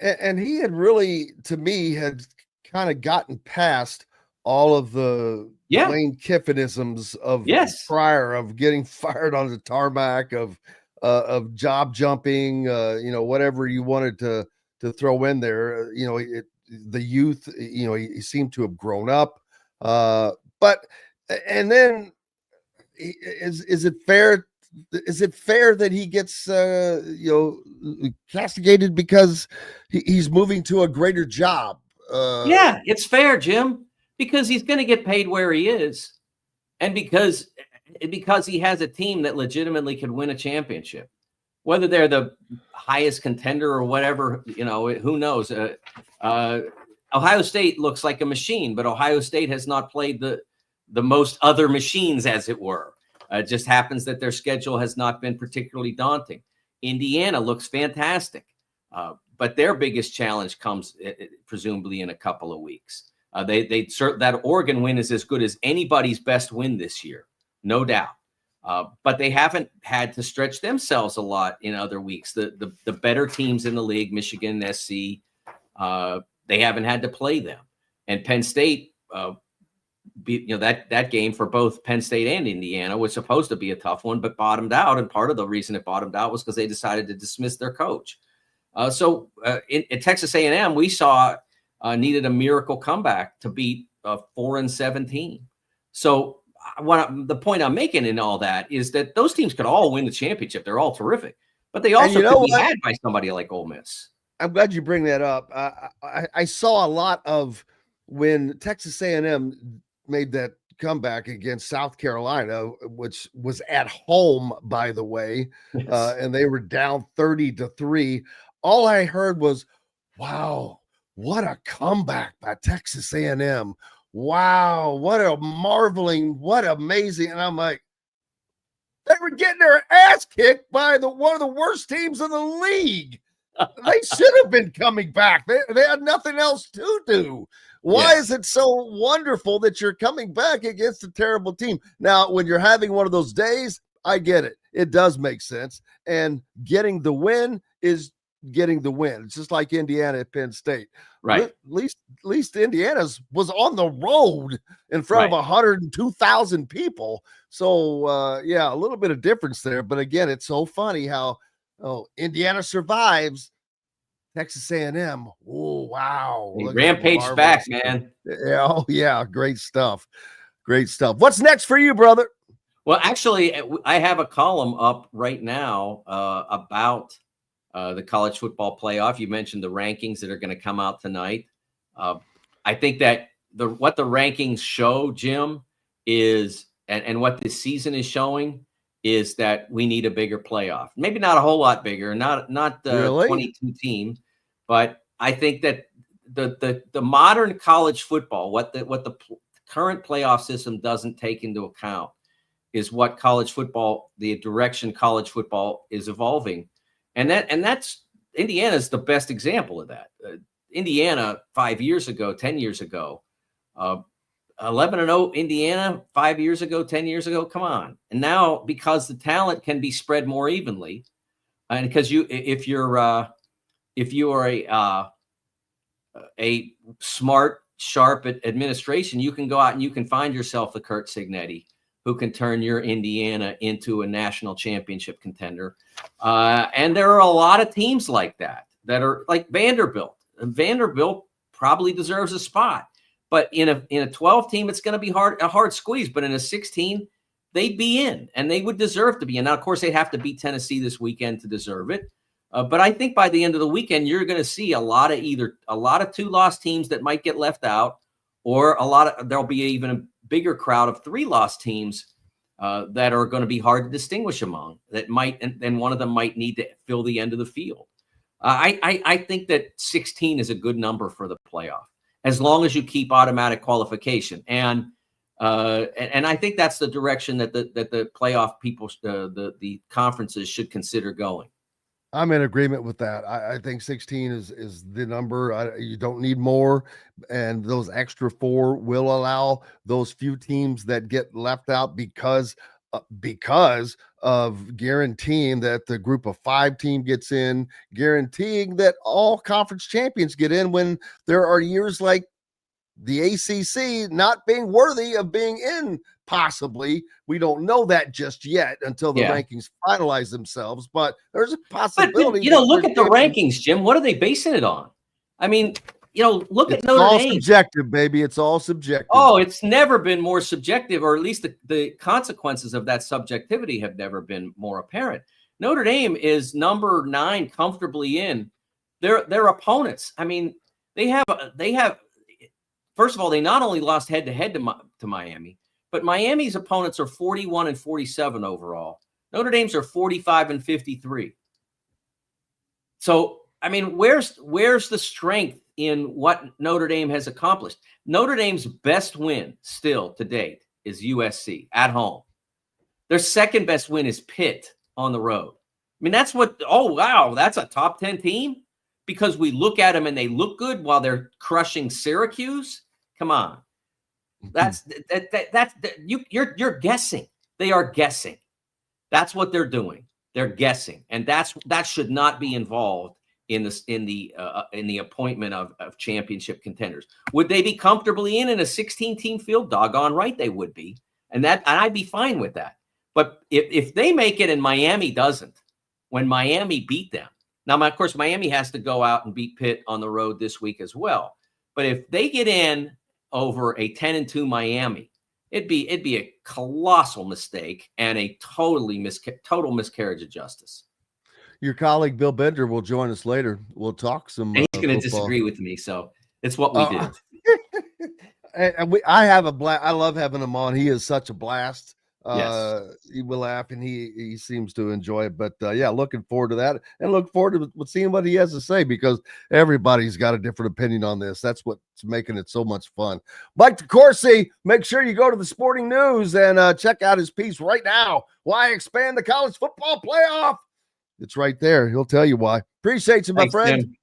Speaker 6: And he had really, to me, had kind of gotten past all of the Lane Kiffinisms of prior, of getting fired on the tarmac, of job jumping, whatever you wanted to throw in there. The youth, he seemed to have grown up. But and then is it fair? Is it fair that he gets castigated because he's moving to a greater job?
Speaker 12: Yeah, it's fair, Jim, because he's going to get paid where he is, and because he has a team that legitimately could win a championship, whether they're the highest contender or whatever. Who knows? Ohio State looks like a machine, but Ohio State has not played the most other machines, as it were. It just happens that their schedule has not been particularly daunting. Indiana looks fantastic, but their biggest challenge comes presumably in a couple of weeks. That Oregon win is as good as anybody's best win this year, no doubt. But they haven't had to stretch themselves a lot in other weeks. The better teams in the league, Michigan, SC, they haven't had to play them. And Penn State, that game for both Penn State and Indiana was supposed to be a tough one, but bottomed out. And part of the reason it bottomed out was because they decided to dismiss their coach. So in Texas A&M, we saw needed a miracle comeback to beat 4-17. So the point I'm making in all that is that those teams could all win the championship. They're all terrific, but they also could be had by somebody like Ole Miss.
Speaker 6: I'm glad you bring that up. I saw a lot of when Texas A&M made that comeback against South Carolina, which was at home, by the way, and they were down 30-3. All I heard was, wow, what a comeback by Texas A&M. Wow, what amazing. And I'm like, they were getting their ass kicked by one of the worst teams in the league. They should have been coming back. They had nothing else to do. Why is it so wonderful that you're coming back against a terrible team? Now, when you're having one of those days, I get it. It does make sense. And getting the win is getting the win. It's just like Indiana at Penn State.
Speaker 12: Right.
Speaker 6: At least Indiana's was on the road in front of 102,000 people. So, a little bit of difference there. But again, it's so funny how Indiana survives. Texas A&M. Oh, wow.
Speaker 12: Rampage back, man.
Speaker 6: Yeah. Oh, yeah. Great stuff. Great stuff. What's next for you, brother?
Speaker 12: Well, actually, I have a column up right now about the college football playoff. You mentioned the rankings that are going to come out tonight. I think that what the rankings show, Jim, is, and what this season is showing, is that we need a bigger playoff. Maybe not a whole lot bigger, not the 22 team, but I think that the modern college football, what the current playoff system doesn't take into account, is what college football, the direction college football is evolving, and that's Indiana's the best example of that. Indiana 5 years ago, 10 years ago, 11-0 Indiana 5 years ago, 10 years ago. Come on. And now, because the talent can be spread more evenly, and because if you are a smart, sharp administration, you can go out and you can find yourself the Curt Cignetti who can turn your Indiana into a national championship contender. And there are a lot of teams like that are like Vanderbilt. Vanderbilt probably deserves a spot. But in a 12 team, it's going to be a hard squeeze. But in a 16, they'd be in, and they would deserve to be in. Now, of course, they'd have to beat Tennessee this weekend to deserve it. But I think by the end of the weekend, you're going to see a lot of 2-loss teams that might get left out, or there'll be even a bigger crowd of 3-loss teams that are going to be hard to distinguish among. That might, and one of them might need to fill the end of the field. I think that 16 is a good number for the playoff, as long as you keep automatic qualification. And I think that's the direction that the playoff people, the conferences should consider going.
Speaker 6: I'm in agreement with that. I think 16 is the number. You don't need more. And those extra 4 will allow those few teams that get left out because of guaranteeing that the group of 5 team gets in, guaranteeing that all conference champions get in when there are years like the ACC not being worthy of being in. Possibly, we don't know that just yet until the rankings finalize themselves, but there's a possibility.
Speaker 12: But, look at the rankings, Jim. What are they basing it on? I mean, look at Notre Dame. It's all
Speaker 6: subjective, baby. It's all subjective.
Speaker 12: Oh, it's never been more subjective, or at least the consequences of that subjectivity have never been more apparent. Notre Dame is number 9 comfortably in. Their opponents, I mean, they have. First of all, they not only lost head-to-head to Miami, but Miami's opponents are 41 and 47 overall. Notre Dame's are 45 and 53. So, I mean, where's the strength in what Notre Dame has accomplished? Notre Dame's best win still to date is USC at home. Their second best win is Pitt on the road. I mean, that's a top 10 team because we look at them and they look good while they're crushing Syracuse. Come on. You're guessing. They are guessing. That's what they're doing. They're guessing. And that should not be involved in the appointment of championship contenders. Would they be comfortably in a 16-team field? Doggone right they would be. And I'd be fine with that. But if they make it and Miami doesn't, when Miami beat them, now of course Miami has to go out and beat Pitt on the road this week as well. But if they get in over a 10-2 Miami, it'd be a colossal mistake and a total miscarriage of justice.
Speaker 6: Your colleague Bill Bender will join us later. We'll talk some.
Speaker 12: And he's going to disagree with me, so it's what we did.
Speaker 6: I have a blast. I love having him on. He is such a blast.
Speaker 12: Yes.
Speaker 6: He will laugh and he seems to enjoy it. But looking forward to that and look forward to seeing what he has to say because everybody's got a different opinion on this. That's what's making it so much fun. Mike DeCourcy, make sure you go to the Sporting News and check out his piece right now. Why expand the college football playoff? It's right there. He'll tell you why. Appreciate you, my friend.
Speaker 12: Tim.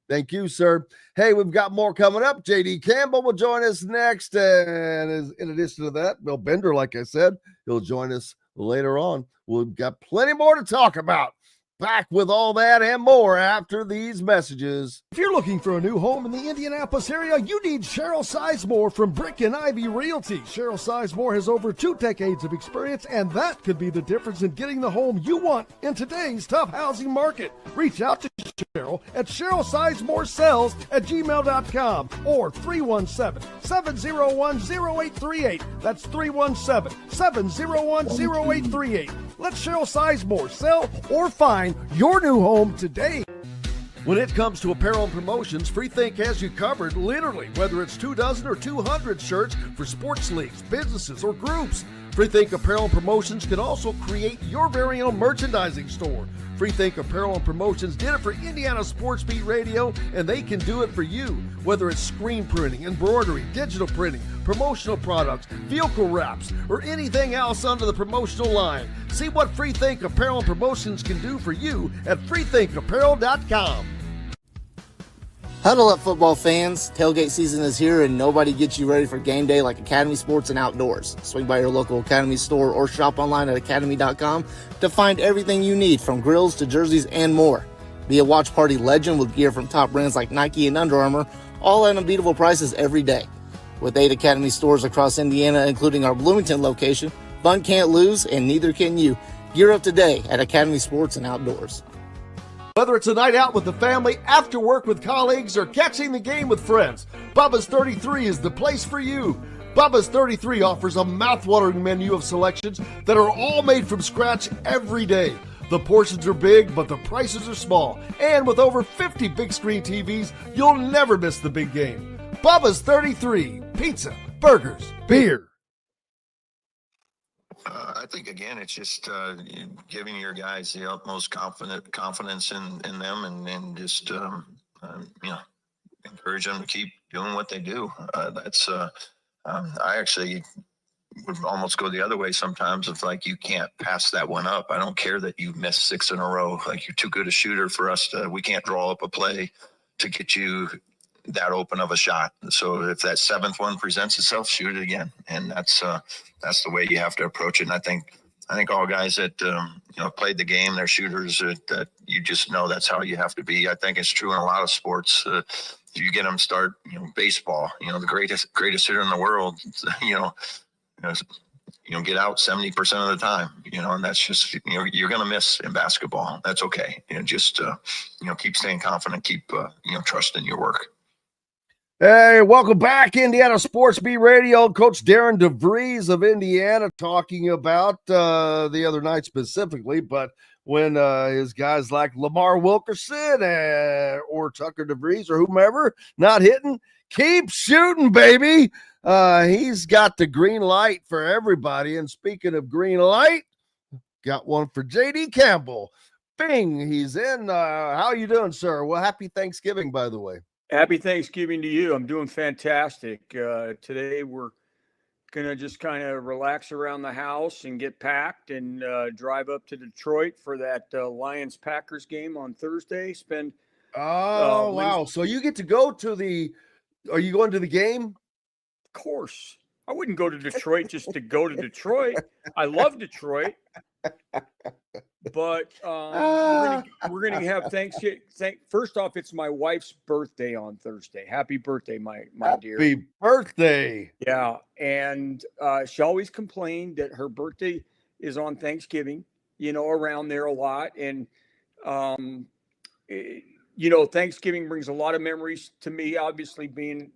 Speaker 6: Thank you, sir. Hey, we've got more coming up. JD Campbell will join us next. And in addition to that, Bill Bender, like I said, he'll join us later on. We've got plenty more to talk about. Back with all that and more after these messages.
Speaker 9: If you're looking for a new home in the Indianapolis area, you need Cheryl Sizemore from Brick and Ivy Realty. Cheryl Sizemore has over 2 decades of experience, and that could be the difference in getting the home you want in today's tough housing market. Reach out to Cheryl at CherylSizemore@gmail.com or 317-701-0838. That's 317-701-0838. Let Cheryl Sizemore sell or find your new home today. When it comes to apparel and promotions, Freethink has you covered, literally, whether it's 24 or 200 shirts for sports leagues, businesses, or groups. Freethink Apparel and Promotions can also create your very own merchandising store. Freethink Apparel and Promotions did it for Indiana Sports Beat Radio, and they can do it for you. Whether it's screen printing, embroidery, digital printing, promotional products, vehicle wraps, or anything else under the promotional line. See what Freethink Apparel and Promotions can do for you at freethinkapparel.com.
Speaker 10: Huddle up, football fans. Tailgate season is here, and nobody gets you ready for game day like Academy Sports and Outdoors. Swing by your local Academy store or shop online at academy.com to find everything you need, from grills to jerseys and more. Be a watch party legend with gear from top brands like Nike and Under Armour, all at unbeatable prices every day. With 8 Academy stores across Indiana, including our Bloomington location, fun can't lose, and neither can you. Gear up today at Academy Sports and Outdoors.
Speaker 9: Whether it's a night out with the family, after work with colleagues, or catching the game with friends, Bubba's 33 is the place for you. Bubba's 33 offers a mouthwatering menu of selections that are all made from scratch every day. The portions are big, but the prices are small. And with over 50 big screen TVs, you'll never miss the big game. Bubba's 33, pizza, burgers, beer.
Speaker 8: I think, again, it's just giving your guys the utmost confidence in them and just, encourage them to keep doing what they do. I actually would almost go the other way sometimes if, like, you can't pass that one up. I don't care that you missed 6 in a row. Like, you're too good a shooter for us we can't draw up a play to get you that open of a shot. So if that 7th one presents itself, shoot it again. And that's the way you have to approach it. And I think I think all guys that, played the game, they're shooters that you just know that's how you have to be. I think it's true in a lot of sports. You get them start, baseball, the greatest hitter in the world, get out 70% of the time, and that's just, you're going to miss in basketball. That's okay. Just, keep staying confident, keep, trusting your work.
Speaker 6: Hey, welcome back, Indiana Sports Beat Radio. Coach Darren DeVries of Indiana talking about the other night specifically, but when his guys like Lamar Wilkerson or Tucker DeVries or whomever not hitting, keep shooting, baby. He's got the green light for everybody. And speaking of green light, got one for JD Campbell. Bing, he's in. How you doing, sir? Well, happy Thanksgiving, by the way.
Speaker 13: Happy Thanksgiving to you. I'm doing fantastic. Today we're going to just kind of relax around the house and get packed and drive up to Detroit for that Lions-Packers game on Thursday.
Speaker 6: Wow. So you get to go to are you going to the game?
Speaker 13: Of course. I wouldn't go to Detroit just to go to Detroit. I love Detroit. But we're gonna have Thanksgiving. First off, it's my wife's birthday on Thursday. Happy birthday, my dear.
Speaker 6: Happy birthday.
Speaker 13: Yeah, and she always complained that her birthday is on Thanksgiving. Around there a lot, and Thanksgiving brings a lot of memories to me. Obviously, being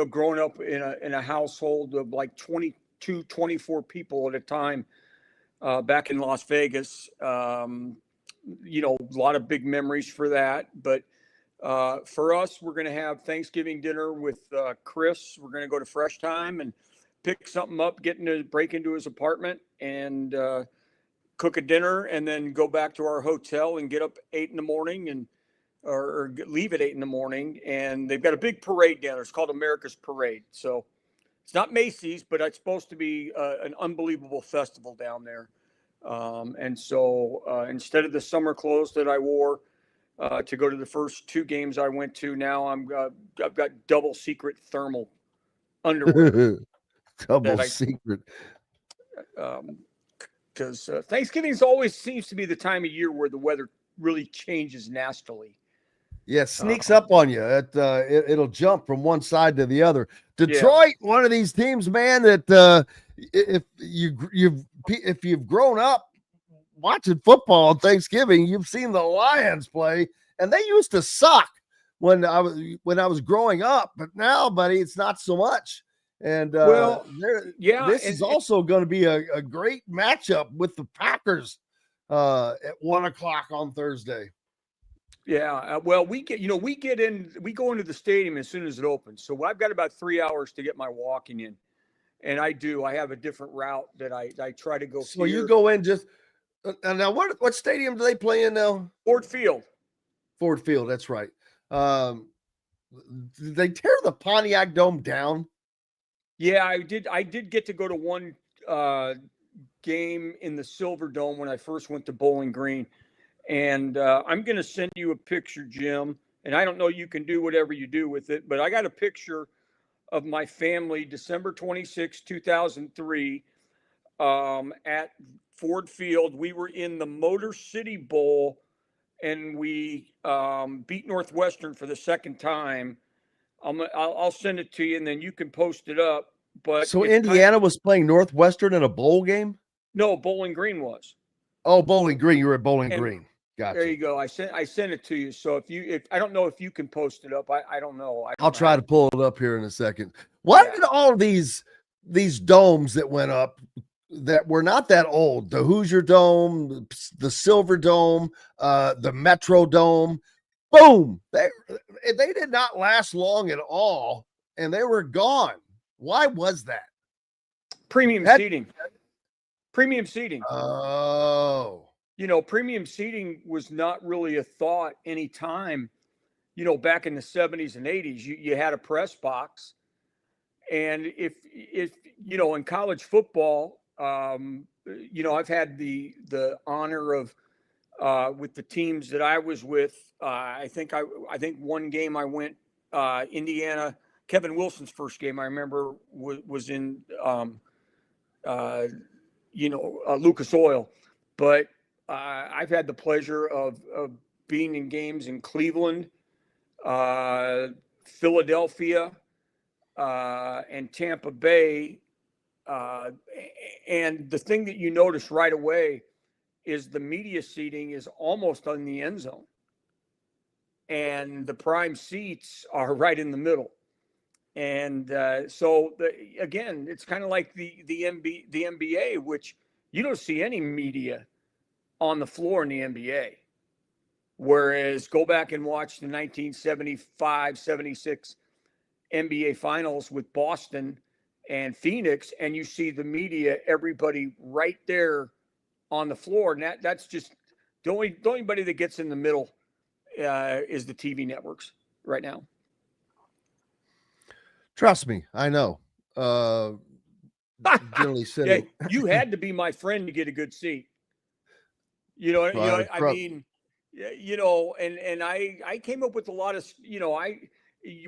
Speaker 13: growing up in a household of like 22, 24 people at a time. Back in Las Vegas, a lot of big memories for that. But for us, we're going to have Thanksgiving dinner with Chris. We're going to go to Fresh Time and pick something up, break into his apartment and cook a dinner, and then go back to our hotel and get up 8 a.m. or leave at 8 a.m. And they've got a big parade down there. It's called America's Parade. So it's not Macy's, but it's supposed to be an unbelievable festival down there. And so instead of the summer clothes that I wore to go to the first 2 games I went to, now I've got double secret thermal underwear.
Speaker 6: Secret.
Speaker 13: Because Thanksgiving always seems to be the time of year where the weather really changes nastily.
Speaker 6: Yeah, sneaks up on you. It'll jump from one side to the other. Detroit, one of these teams, man, that if you've grown up watching football on Thanksgiving, you've seen the Lions play, and they used to suck when I was growing up. But now, buddy, it's not so much. And this is also going to be a great matchup with the Packers at 1:00 on Thursday.
Speaker 13: Yeah, well, we go into the stadium as soon as it opens. So I've got about 3 hours to get my walking in, and I have a different route that I try to go.
Speaker 6: So you go in just now. What stadium do they play in now?
Speaker 13: Ford Field.
Speaker 6: Ford Field, that's right. Did they tear the Pontiac Dome down?
Speaker 13: Yeah, I did get to go to one game in the Silver Dome when I first went to Bowling Green. And I'm going to send you a picture, Jim. And I don't know, you can do whatever you do with it, but I got a picture of my family, December 26, 2003, at Ford Field. We were in the Motor City Bowl, and we beat Northwestern for the second time. I'll send it to you, and then you can post it up. But
Speaker 6: so Indiana was playing Northwestern in a bowl game?
Speaker 13: No, Bowling Green was.
Speaker 6: Oh, Bowling Green. You were at Bowling Green. Gotcha.
Speaker 13: There you go. I sent it to you. So if I don't know if you can post it up. I don't know.
Speaker 6: I'll try to pull it up here in a second. Why did all these domes that went up that were not that old, the Hoosier Dome, the Silver Dome, the Metro Dome, boom, they did not last long at all, and they were gone. Why was that?
Speaker 13: Premium seating. Oh. Premium seating was not really a thought any time, back in the 70s and 80s. You had a press box. And if in college football, I've had the honor of with the teams that I was with. I think one game I went Indiana. Kevin Wilson's first game I remember was in Lucas Oil, but I've had the pleasure of being in games in Cleveland, Philadelphia, and Tampa Bay. And the thing that you notice right away is the media seating is almost on the end zone. And the prime seats are right in the middle. And again, it's kind of like the NBA, which you don't see any media on the floor in the NBA. Whereas go back and watch the 1975-76 NBA Finals with Boston and Phoenix, and you see the media, everybody right there on the floor. And that's just the only anybody that gets in the middle is the TV networks right now.
Speaker 6: Trust me, I know. Generally sitting.
Speaker 13: Yeah, you had to be my friend to get a good seat. I mean, and I came up with a lot of,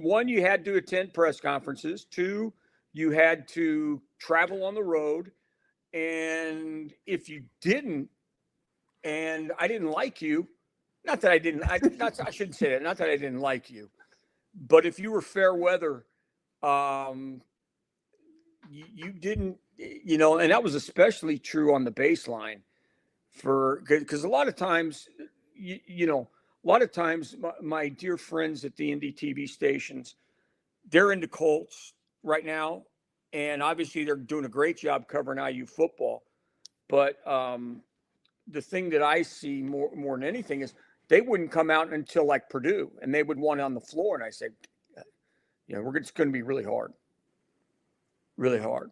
Speaker 13: one, you had to attend press conferences. Two, you had to travel on the road. And if you didn't, and I didn't like you, I shouldn't say that. Not that I didn't like you, but if you were fair weather, you didn't, and that was especially true on the baseline because a lot of times, my dear friends at the indie TV stations, they're into Colts right now. And obviously they're doing a great job covering IU football. But the thing that I see more than anything is they wouldn't come out until like Purdue, and they would want on the floor. And I say, it's going to be really hard. Really hard.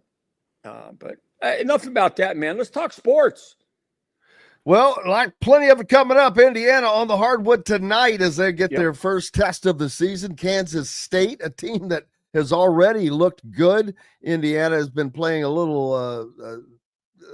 Speaker 13: But enough about that, man. Let's talk sports.
Speaker 6: Well, like plenty of it coming up. Indiana on the hardwood tonight as they get their first test of the season. Kansas State, a team that has already looked good. Indiana has been playing a little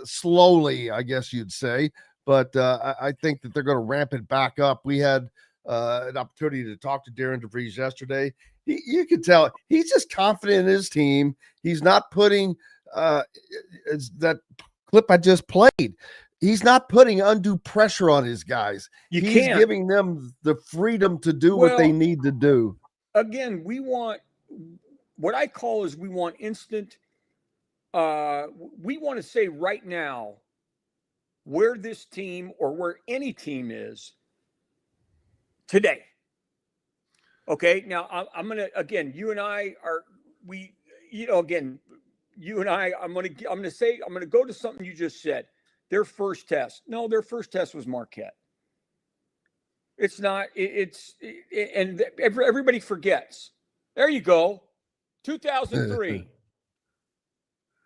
Speaker 6: slowly, I guess you'd say. But I think that they're going to ramp it back up. We had an opportunity to talk to Darren DeVries yesterday. You can tell he's just confident in his team. He's not putting that clip I just played. He's not putting undue pressure on his guys. He's giving them the freedom to do what they need to do.
Speaker 13: Again, we want instant. We want to say right now where this team or where any team is today. Okay. Now I'm going to, again, you and I are, I'm going to go to something you just said. Their first test. No, their first test was Marquette. It's not, and everybody forgets. There you go. 2003.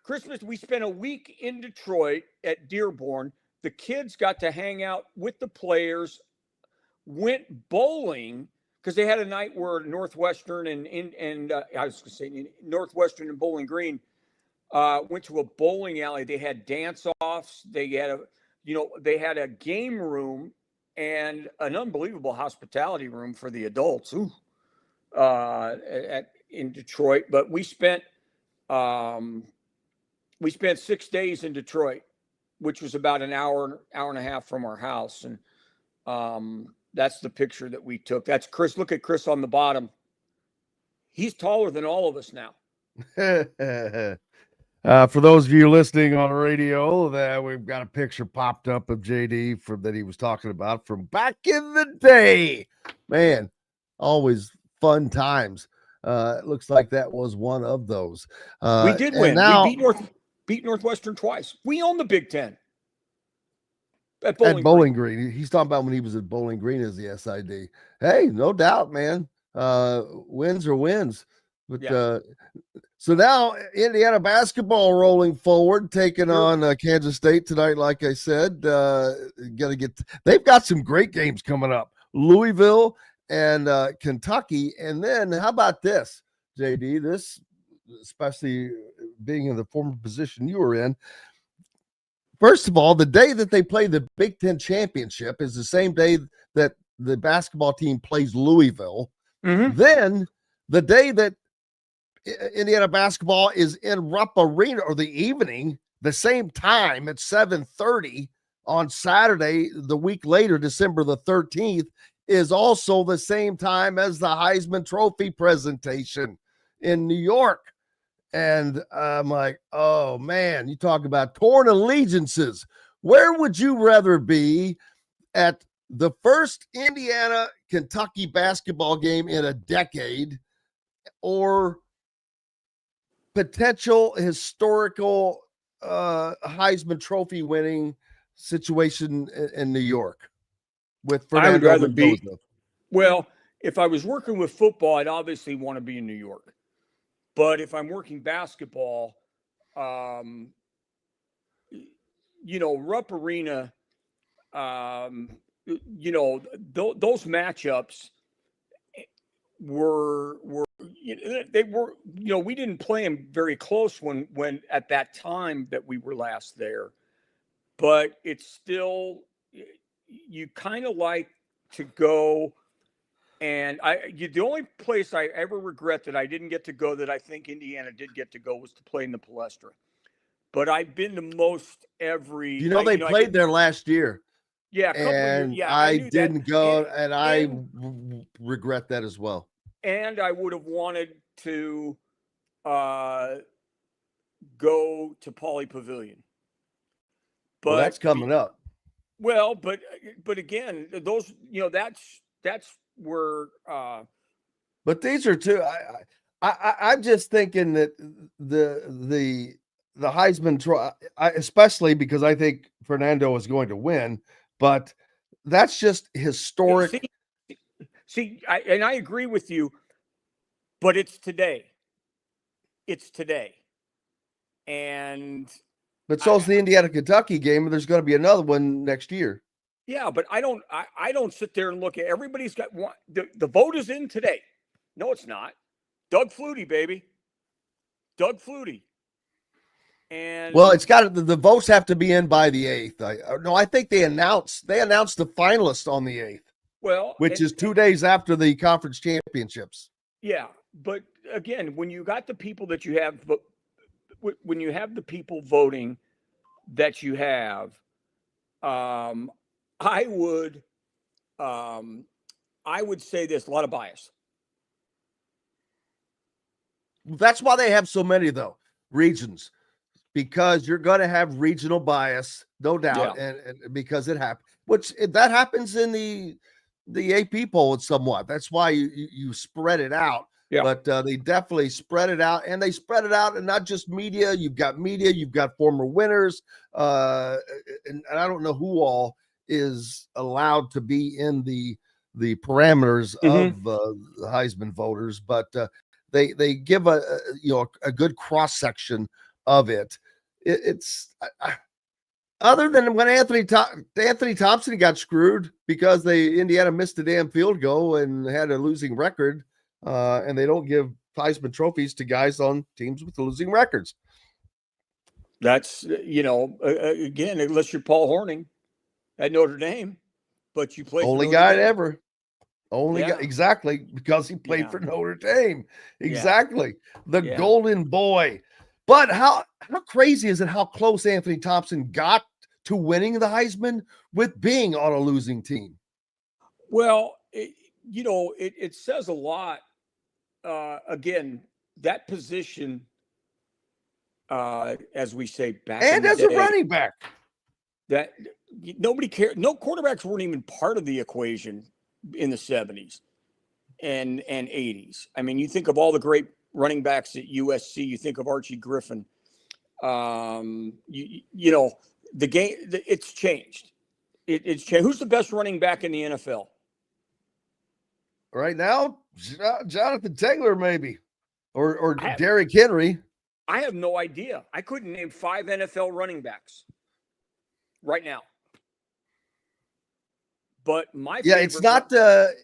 Speaker 13: Christmas, we spent a week in Detroit at Dearborn. The kids got to hang out with the players, went bowling because they had a night where Northwestern and Northwestern and Bowling Green went to a bowling alley. They had dance-offs. They had a game room and an unbelievable hospitality room for the adults. In Detroit, but we spent 6 days in Detroit, which was about an hour and a half from our house. And that's the picture that we took. That's Chris. Look at Chris on the bottom. He's taller than all of us now.
Speaker 6: For those of you listening on radio, that we've got a picture popped up of JD that he was talking about from back in the day. Man, always fun times. It looks like that was one of those.
Speaker 13: We did win.
Speaker 6: Now,
Speaker 13: we beat Northwestern twice. We own the Big Ten. At
Speaker 6: Bowling Green. He's talking about when he was at Bowling Green as the SID. Hey, no doubt, man. Wins are wins. But so now Indiana basketball rolling forward, taking on Kansas State tonight. Like I said, they've got some great games coming up. Louisville and Kentucky. And then how about this, JD? This, especially being in the former position you were in. First of all, the day that they play the Big Ten championship is the same day that the basketball team plays Louisville.
Speaker 13: Mm-hmm.
Speaker 6: Then the day that Indiana basketball is in Rupp Arena, or the evening the same time at 7:30 on Saturday, the week later, December the 13th, is also the same time as the Heisman Trophy presentation in New York. And I'm like, oh man, you talk about torn allegiances. Where would you rather be at the first Indiana-Kentucky basketball game in a decade, or potential historical Heisman Trophy winning situation in New York with Fernando
Speaker 13: I would rather
Speaker 6: Mendoza?
Speaker 13: be. Well, if I was working with football, I'd obviously want to be in New York. But if I'm working basketball, Rupp Arena, those matchups were they were, we didn't play them very close when at that time that we were last there, but it's still, you kind of like to go. And the only place I ever regret that I didn't get to go, that I think Indiana did get to go, was to play in the Palestra. But I've been to most every.
Speaker 6: They played there last year.
Speaker 13: Yeah, a couple of years. Yeah,
Speaker 6: I didn't go, and I regret that as well.
Speaker 13: And I would have wanted to go to Pauley Pavilion. But
Speaker 6: that's coming up.
Speaker 13: Well, but again, those, that's where.
Speaker 6: But these are two. I'm just thinking that the Heisman, especially because I think Fernando is going to win, but that's just historic.
Speaker 13: See, I agree with you, but it's today. It's today, and.
Speaker 6: But so's the Indiana-Kentucky game, and there's going to be another one next year.
Speaker 13: Yeah, but I don't sit there and look at, everybody's got one. The vote is in today. No, it's not. Doug Flutie, baby. Doug Flutie. And
Speaker 6: well, it's got the votes have to be in by the 8th. I think they announced the finalists on the 8th.
Speaker 13: Well,
Speaker 6: which is 2 days after the conference championships.
Speaker 13: Yeah, but again, when you got the people that you have, but when you have the people voting that you have, I would say there's a lot of bias.
Speaker 6: That's why they have so many, though, regions, because you're going to have regional bias, no doubt,
Speaker 13: Yeah.
Speaker 6: and because it happens, that happens in the AP poll somewhat. That's why you spread it out.
Speaker 13: Yeah.
Speaker 6: But they definitely spread it out, and they spread it out, and not just media. You've got former winners, and I don't know who all is allowed to be in the parameters of the Heisman voters, but they give a good cross section of it. It's other than when Anthony Thompson got screwed because Indiana missed a damn field goal and had a losing record. And they don't give Heisman trophies to guys on teams with losing records.
Speaker 13: That's, again, unless you're Paul Hornung at Notre Dame, but you played
Speaker 6: only guy ever. Only guy, exactly, because he played for Notre Dame. Exactly. The golden boy. But how crazy is it how close Anthony Thompson got to winning the Heisman with being on a losing team?
Speaker 13: Well, it says a lot. Again, that position, as we say back
Speaker 6: and
Speaker 13: in
Speaker 6: as
Speaker 13: the day,
Speaker 6: a running back,
Speaker 13: that nobody cared. No quarterbacks weren't even part of the equation in the 70s and 80s. I mean, you think of all the great running backs at USC. You think of Archie Griffin. The game, it's changed. It's changed. Who's the best running back in the NFL?
Speaker 6: Right now, Jonathan Taylor, maybe, or Derrick Henry.
Speaker 13: I have no idea. I couldn't name 5 NFL running backs right now. But my
Speaker 6: it's not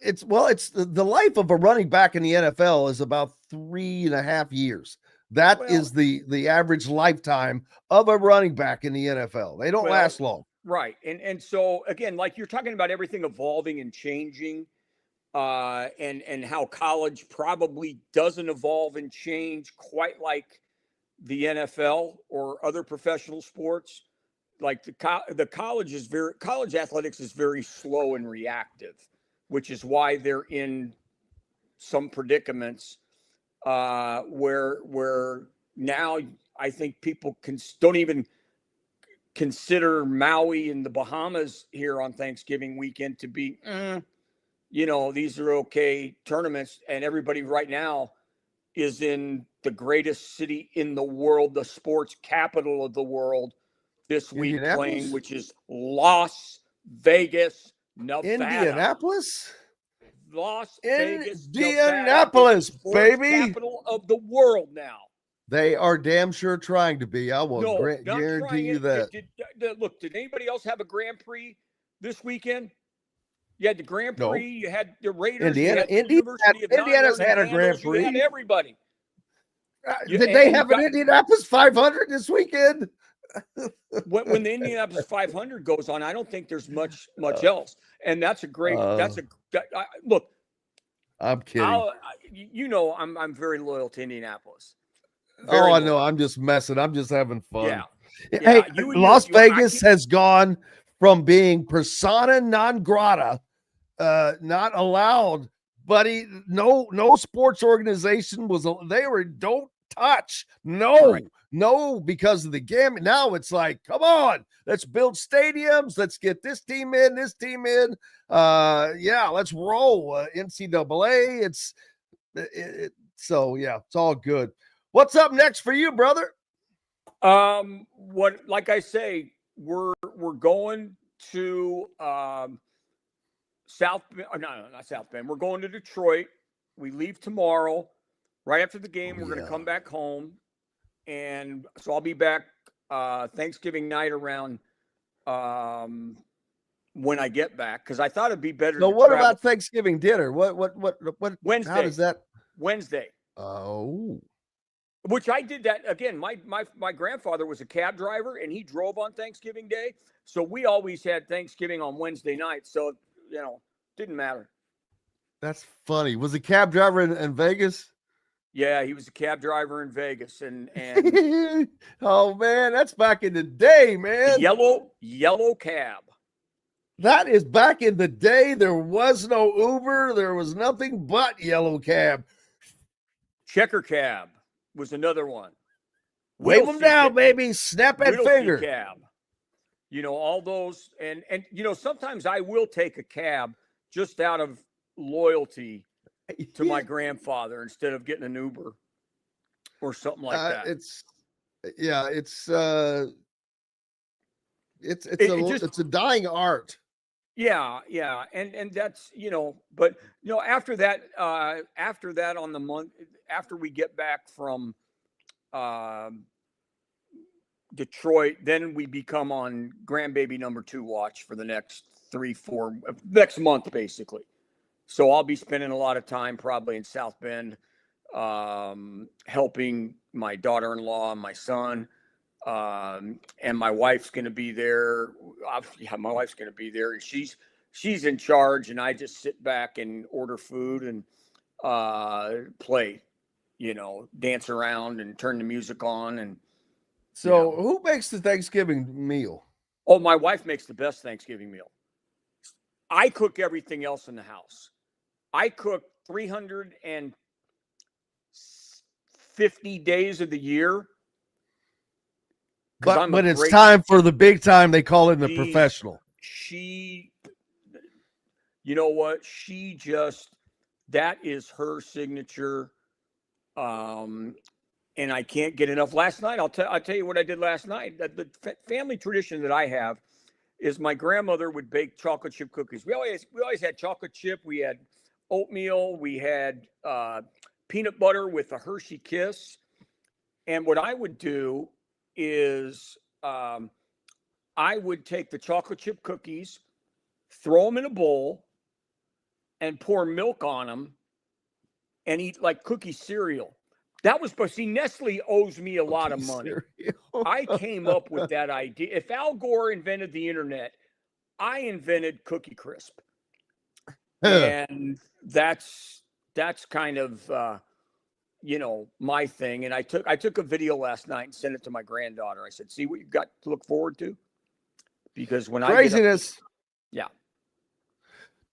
Speaker 6: it's the life of a running back in the NFL is about 3.5 years. That is the average lifetime of a running back in the NFL. They don't last long.
Speaker 13: Right. And so again, like you're talking about everything evolving and changing. And how college probably doesn't evolve and change quite like the NFL or other professional sports, like the college athletics is very slow and reactive, which is why they're in some predicaments where now I think people don't even consider Maui and the Bahamas here on Thanksgiving weekend to be, these are okay tournaments, and everybody right now is in the greatest city in the world, the sports capital of the world this week playing, which is Las Vegas, Nevada.
Speaker 6: Indianapolis?
Speaker 13: Las Vegas,
Speaker 6: Indianapolis, baby.
Speaker 13: Capital of the world now.
Speaker 6: They are damn sure trying to be. I will guarantee you that.
Speaker 13: Look, did anybody else have a Grand Prix this weekend? You had the Grand Prix. No. You had the Raiders.
Speaker 6: Indiana's had a Grand Prix.
Speaker 13: You had everybody.
Speaker 6: Did they have an Indianapolis 500 this weekend?
Speaker 13: when the Indianapolis 500 goes on, I don't think there's much else. And that's a great. Look.
Speaker 6: I'm kidding.
Speaker 13: I'm very loyal to Indianapolis.
Speaker 6: I know. I'm just messing. I'm just having fun.
Speaker 13: Yeah.
Speaker 6: Hey, Las Vegas has gone from being persona non grata, not allowed, buddy. No sports organization don't touch. No, because of the gambling. Now it's like, come on, let's build stadiums. Let's get this team in. Let's roll. NCAA. It's all good. What's up next for you, brother?
Speaker 13: Like I say, we're going to South Bend. No, not South Bend. We're going to Detroit. We leave tomorrow. Right after the game, we're going to come back home. And so I'll be back Thanksgiving night around when I get back, because I thought it'd be better.
Speaker 6: So what about Thanksgiving dinner? What
Speaker 13: Wednesday?
Speaker 6: How does that?
Speaker 13: Wednesday.
Speaker 6: Oh.
Speaker 13: Which I did that again. My grandfather was a cab driver, and he drove on Thanksgiving Day. So we always had Thanksgiving on Wednesday night. So didn't matter.
Speaker 6: That's funny. Was a cab driver in Vegas?
Speaker 13: Yeah, he was a cab driver in Vegas, and
Speaker 6: oh man, that's back in the day, man.
Speaker 13: Yellow cab.
Speaker 6: That is back in the day. There was no Uber. There was nothing but yellow cab.
Speaker 13: Checker cab was another one.
Speaker 6: Wave them down, baby. Snap that finger.
Speaker 13: Cab. All those, and sometimes I will take a cab just out of loyalty to my grandfather instead of getting an Uber or something like that.
Speaker 6: It's a dying art.
Speaker 13: Yeah. And that's, but after that on the month, after we get back from Detroit, then we become on grandbaby number 2 watch for the next next month, basically. So I'll be spending a lot of time probably in South Bend, helping my daughter-in-law and my son. And my wife's going to be there. My wife's going to be there. And she's in charge, and I just sit back and order food and play, dance around and turn the music on. And
Speaker 6: so who makes the Thanksgiving meal?
Speaker 13: Oh, my wife makes the best Thanksgiving meal. I cook everything else in the house. I cook 350 days of the year.
Speaker 6: But when it's time for the big time, they call it the professional.
Speaker 13: You know what? That is her signature. And I can't get enough. Last night, I'll tell you what I did last night. The family tradition that I have is my grandmother would bake chocolate chip cookies. We always had chocolate chip. We had oatmeal. We had peanut butter with a Hershey Kiss. And what I would do is I would take the chocolate chip cookies, throw them in a bowl, and pour milk on them and eat like cookie cereal. That was, but see, Nestle owes me a lot of money. I came up with that idea. If Al Gore invented the internet, I invented Cookie Crisp. And that's kind of, my thing. And I took a video last night and sent it to my granddaughter. I said, see what you've got to look forward to. Because when
Speaker 6: craziness.
Speaker 13: Yeah.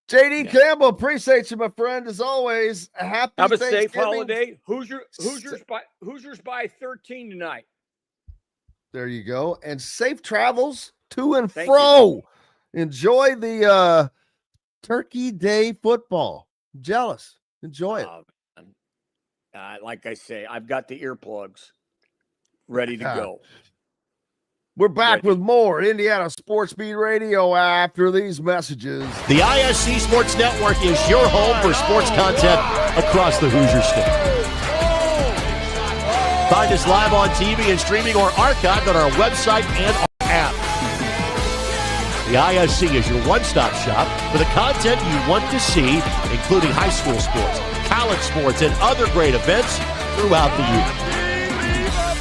Speaker 6: JD Campbell, appreciate you, my friend, as always. Happy
Speaker 13: Have a
Speaker 6: Thanksgiving.
Speaker 13: safe holiday. Hoosiers by 13 tonight.
Speaker 6: There you go. And safe travels to and fro. Enjoy the Turkey Day football. I'm jealous. Enjoy it.
Speaker 13: Like I say, I've got the earplugs ready to go.
Speaker 6: We're back with more Indiana Sports Beat Radio after these messages.
Speaker 14: The ISC Sports Network is your home for sports content across the Hoosier State. Find us live on TV and streaming or archived on our website and our app. The ISC is your one-stop shop for the content you want to see, including high school sports, college sports, and other great events throughout the year.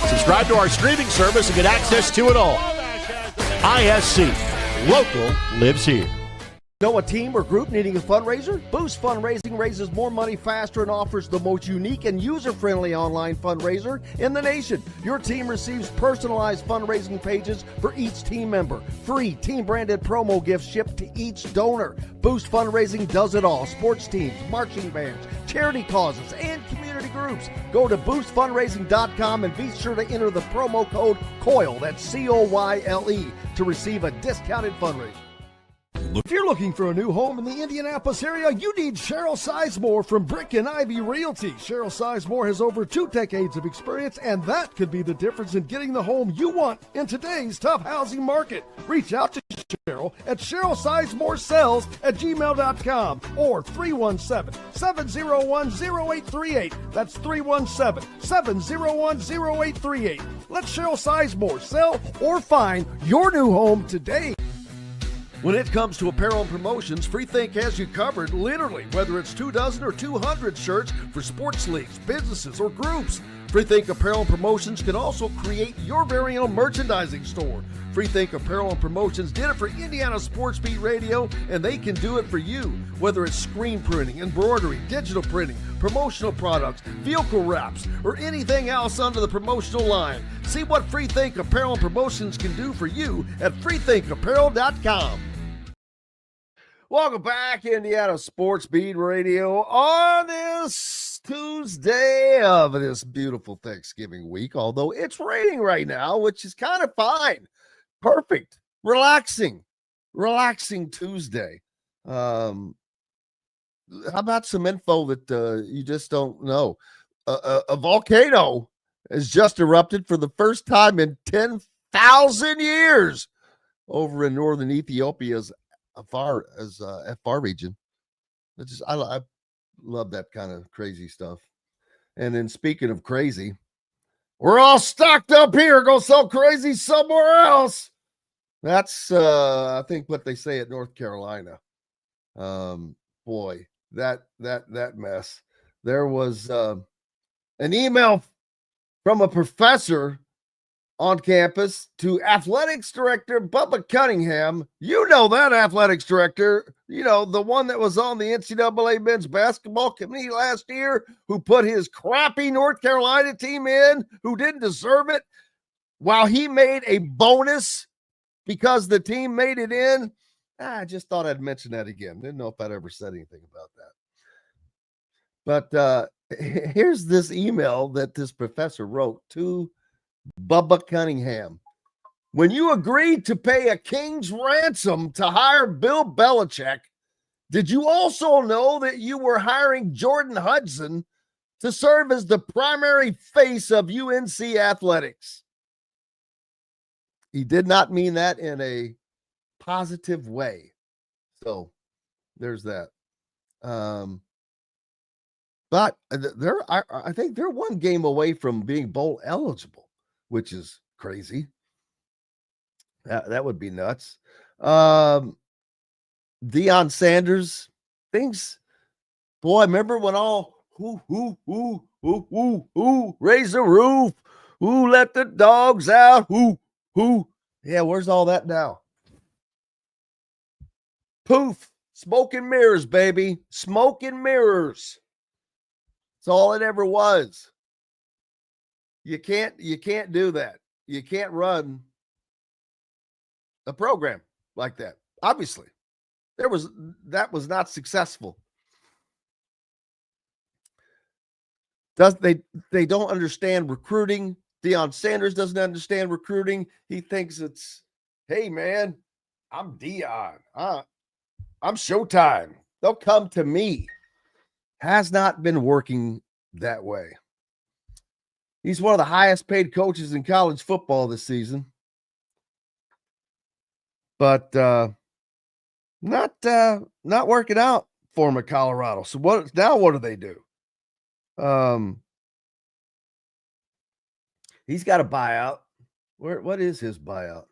Speaker 14: Subscribe to our streaming service and get access to it all. ISC. Local lives here.
Speaker 9: Know a team or group needing a fundraiser? Boost Fundraising raises more money faster and offers the most unique and user-friendly online fundraiser in the nation. Your team receives personalized fundraising pages for each team member. Free team-branded promo gifts shipped to each donor. Boost Fundraising does it all. Sports teams, marching bands, charity causes, and community groups. Go to boostfundraising.com and be sure to enter the promo code COYLE, that's COYLE, to receive a discounted fundraiser. If you're looking for a new home in the Indianapolis area, you need Cheryl Sizemore from Brick and Ivy Realty. Cheryl Sizemore has over 2 decades of experience, and that could be the difference in getting the home you want in today's tough housing market. Reach out to Cheryl at CherylSizemore@gmail.com or 317-701-0838. That's 317-701-0838. Let Cheryl Sizemore sell or find your new home today. When it comes to apparel and promotions, Freethink has you covered, literally, whether it's 24 or 200 shirts for sports leagues, businesses, or groups. Freethink Apparel and Promotions can also create your very own merchandising store. Freethink Apparel and Promotions did it for Indiana Sports Beat Radio, and they can do it for you. Whether it's screen printing, embroidery, digital printing, promotional products, vehicle wraps, or anything else under the promotional line. See what Freethink Apparel and Promotions can do for you at freethinkapparel.com. Welcome back, Indiana Sports Beat Radio, on this Tuesday of this beautiful Thanksgiving week, although it's raining right now, which is kind of fine. Perfect. Relaxing Tuesday. How about some info that you just don't know? A volcano has just erupted for the first time in 10,000 years over in northern Ethiopia's Afar region. I love that kind of crazy stuff. And then speaking of crazy, we're all stocked up here. Go sell crazy somewhere else. That's I think what they say at North Carolina. Boy, that mess. There was an email from a professor on campus to athletics director Bubba Cunningham. You know that athletics director, the one that was on the NCAA men's basketball committee last year, who put his crappy North Carolina team in, who didn't deserve it, while he made a bonus because the team made it in. I just thought I'd mention that again. Didn't know if I'd ever said anything about that. But here's this email that this professor wrote to Bubba Cunningham. When you agreed to pay a king's ransom to hire Bill Belichick, did you also know that you were hiring Jordan Hudson to serve as the primary face of UNC athletics? He did not mean that in a positive way. So there's that. But I think they're one game away from being bowl eligible, which is crazy. That would be nuts. Deion Sanders things. Boy, remember when all raise the roof, let the dogs out, yeah, where's all that now? Poof, smoke and mirrors, baby, smoke and mirrors. That's all it ever was.
Speaker 6: You can't do that. You can't run a program like that. Obviously, that was not successful. They don't understand recruiting. Deion Sanders doesn't understand recruiting. He thinks it's, hey man, I'm Deion. I'm Showtime. They'll come to me. Has not been working that way. He's one of the highest paid coaches in college football this season. But not working out for him at Colorado. So what do they do? He's got a buyout. What is his buyout?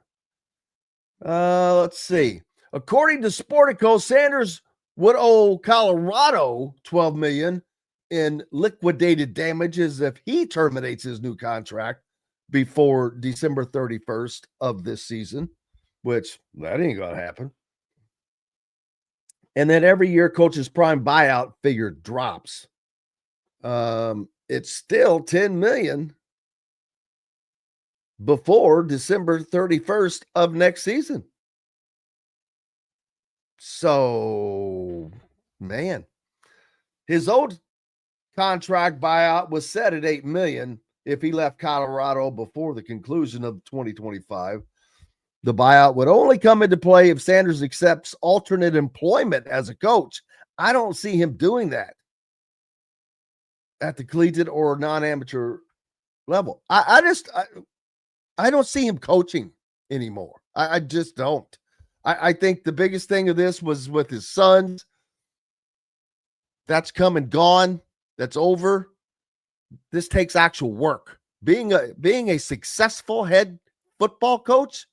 Speaker 6: Let's see. According to Sportico, Sanders would owe Colorado $12 million in liquidated damages if he terminates his new contract before December 31st of this season, which that ain't gonna happen. And then every year, coach's prime buyout figure drops. It's still $10 million before December 31st of next season. So, man, his old contract buyout was set at $8 million if he left Colorado before the conclusion of 2025. The buyout would only come into play if Sanders accepts alternate employment as a coach. I don't see him doing that at the collegiate or non-amateur level. I don't see him coaching anymore. I just don't. I think the biggest thing of this was with his sons. That's come and gone. That's over. This takes actual work. Being a successful head football coach,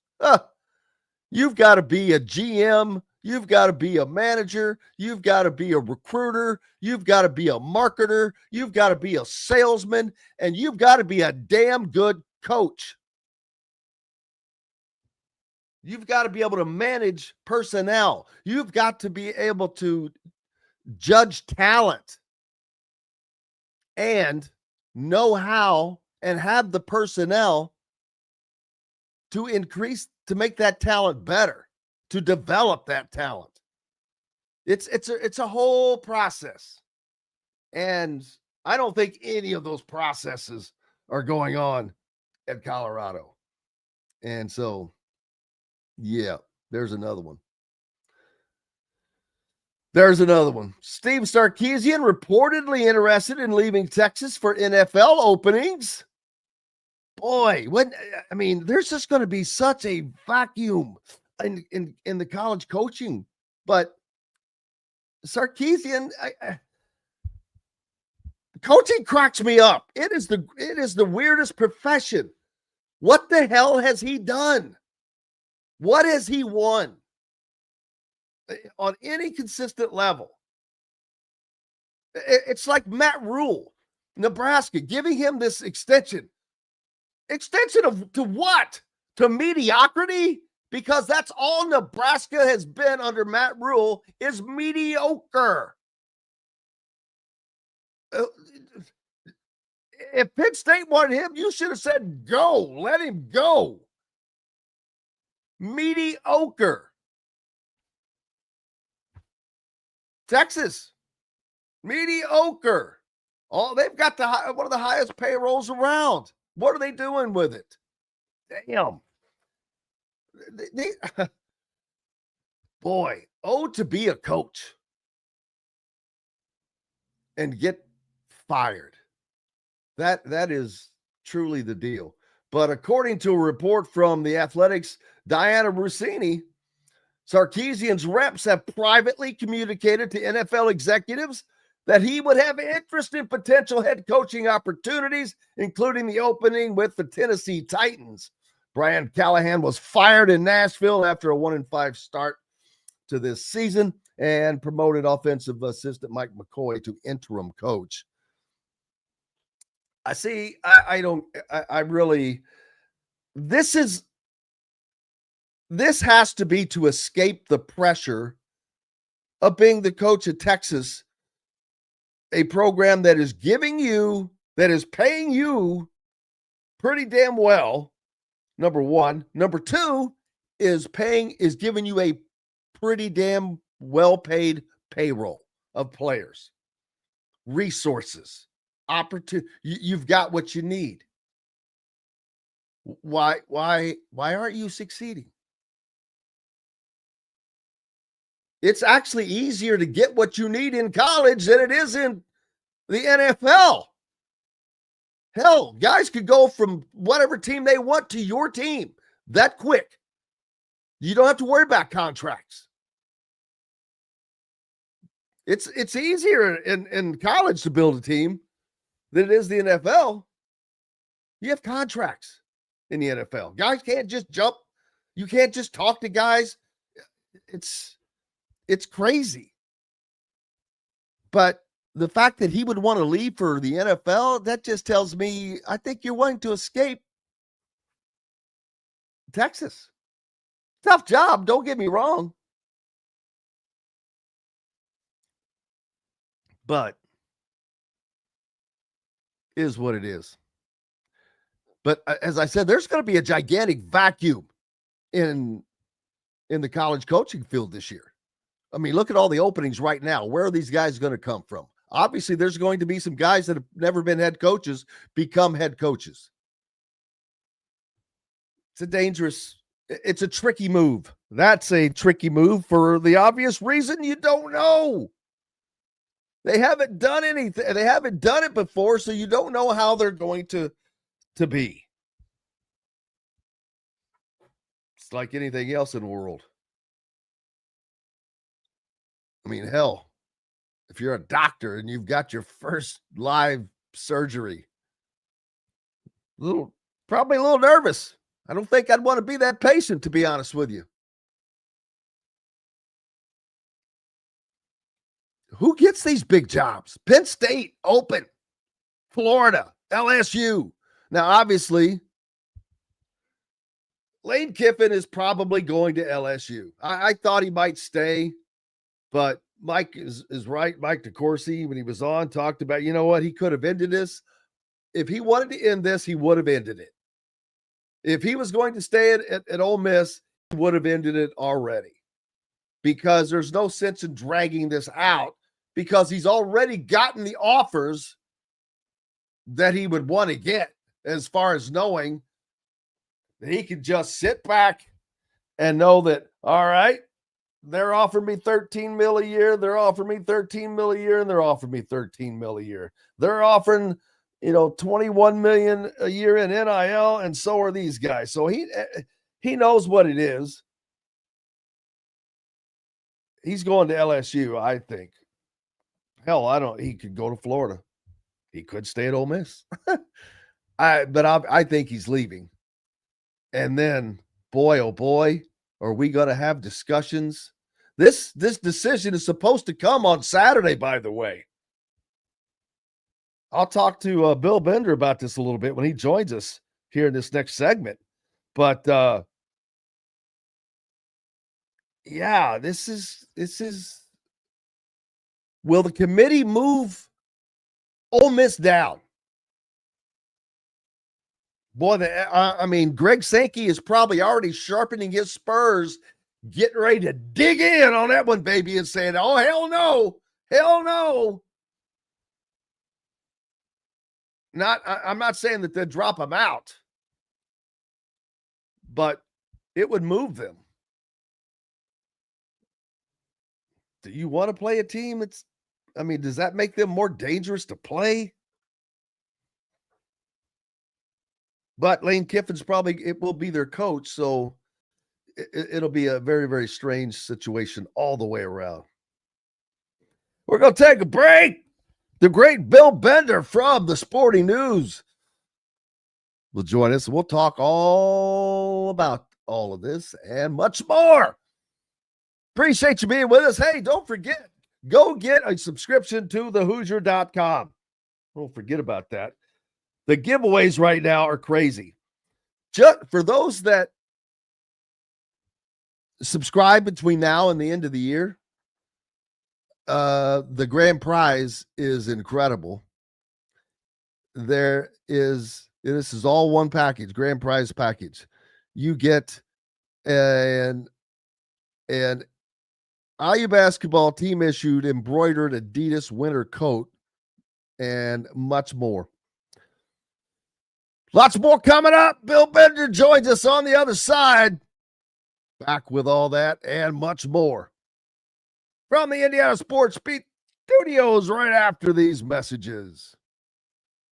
Speaker 6: you've got to be a GM. You've got to be a manager. You've got to be a recruiter. You've got to be a marketer. You've got to be a salesman. And you've got to be a damn good coach. You've got to be able to manage personnel. You've got to be able to judge talent and know how and have the personnel to make that talent better, to develop that talent. It's a whole process. And I don't think any of those processes are going on at Colorado. And so, yeah, there's another one. Steve Sarkisian reportedly interested in leaving Texas for NFL openings. Boy, there's just going to be such a vacuum in the college coaching. But Sarkisian, coaching cracks me up. It is the weirdest profession. What the hell has he done? What has he won on any consistent level? It's like Matt Rule, Nebraska, giving him this extension. Extension to what? To mediocrity? Because that's all Nebraska has been under Matt Rule is mediocre. If Penn State wanted him, you should have said go. Let him go. Mediocre. Texas, mediocre. They've got one of the highest payrolls around. What are they doing with it? Damn. Boy, to be a coach and get fired. That is truly the deal. But according to a report from The Athletic's Diana Rossini, Sarkisian's reps have privately communicated to NFL executives that he would have interest in potential head coaching opportunities, including the opening with the Tennessee Titans. Brian Callahan was fired in Nashville after a 1-5 start to this season and promoted offensive assistant Mike McCoy to interim coach. This has to be to escape the pressure of being the coach of Texas, a program that is paying you pretty damn well, number one. Number two is giving you a pretty damn well-paid payroll of players, resources, opportunity. You've got what you need. Why aren't you succeeding? It's actually easier to get what you need in college than it is in the NFL. Hell, guys could go from whatever team they want to your team that quick. You don't have to worry about contracts. It's easier in college to build a team than it is the NFL. You have contracts in the NFL. Guys can't just jump. You can't just talk to guys. It's crazy. But the fact that he would want to leave for the NFL, that just tells me, I think you're wanting to escape Texas. Tough job, don't get me wrong. But is what it is. But as I said, there's going to be a gigantic vacuum in the college coaching field this year. I mean, look at all the openings right now. Where are these guys going to come from? Obviously, there's going to be some guys that have never been head coaches become head coaches. It's a tricky move. That's a tricky move for the obvious reason you don't know. They haven't done anything. They haven't done it before, so you don't know how they're going to be. It's like anything else in the world. I mean, hell, if you're a doctor and you've got your first live surgery, probably a little nervous. I don't think I'd want to be that patient, to be honest with you. Who gets these big jobs? Penn State, open. Florida, LSU. Now, obviously, Lane Kiffin is probably going to LSU. I thought he might stay, but Mike is right. Mike DeCourcy, when he was on, talked about, you know what, he could have ended this. If he wanted to end this, he would have ended it. If he was going to stay at Ole Miss, he would have ended it already. Because there's no sense in dragging this out, because he's already gotten the offers that he would want to get, as far as knowing that he could just sit back and know that, all right, they're offering me $13 million a year. They're offering me $13 million a year, and they're offering me $13 million a year. They're offering, $21 million a year in NIL, and so are these guys. So he knows what it is. He's going to LSU, I think. Hell, he could go to Florida. He could stay at Ole Miss. I think he's leaving. And then, boy, oh boy, are we going to have discussions. This decision is supposed to come on Saturday, by the way. I'll talk to Bill Bender about this a little bit when he joins us here in this next segment. But yeah, this is. Will the committee move Ole Miss down? Boy, Greg Sankey is probably already sharpening his spurs, getting ready to dig in on that one, baby, and saying, oh, hell no. Hell no. I'm not saying that they'd drop them out, but it would move them. Do you want to play a team does that make them more dangerous to play? But Lane Kiffin's it will be their coach, so it'll be a very, very strange situation all the way around. We're going to take a break. The great Bill Bender from the Sporting News will join us. We'll talk all about all of this and much more. Appreciate you being with us. Hey, don't forget, go get a subscription to thehoosier.com. Don't forget about that. The giveaways right now are crazy. Just for those that subscribe between now and the end of the year, the grand prize is incredible. There is, This is all one package, grand prize package. You get an IU basketball team issued embroidered Adidas winter coat and much more. Lots more coming up. Bill Bender joins us on the other side. Back with all that and much more from the Indiana Sports Beat Studios right after these messages.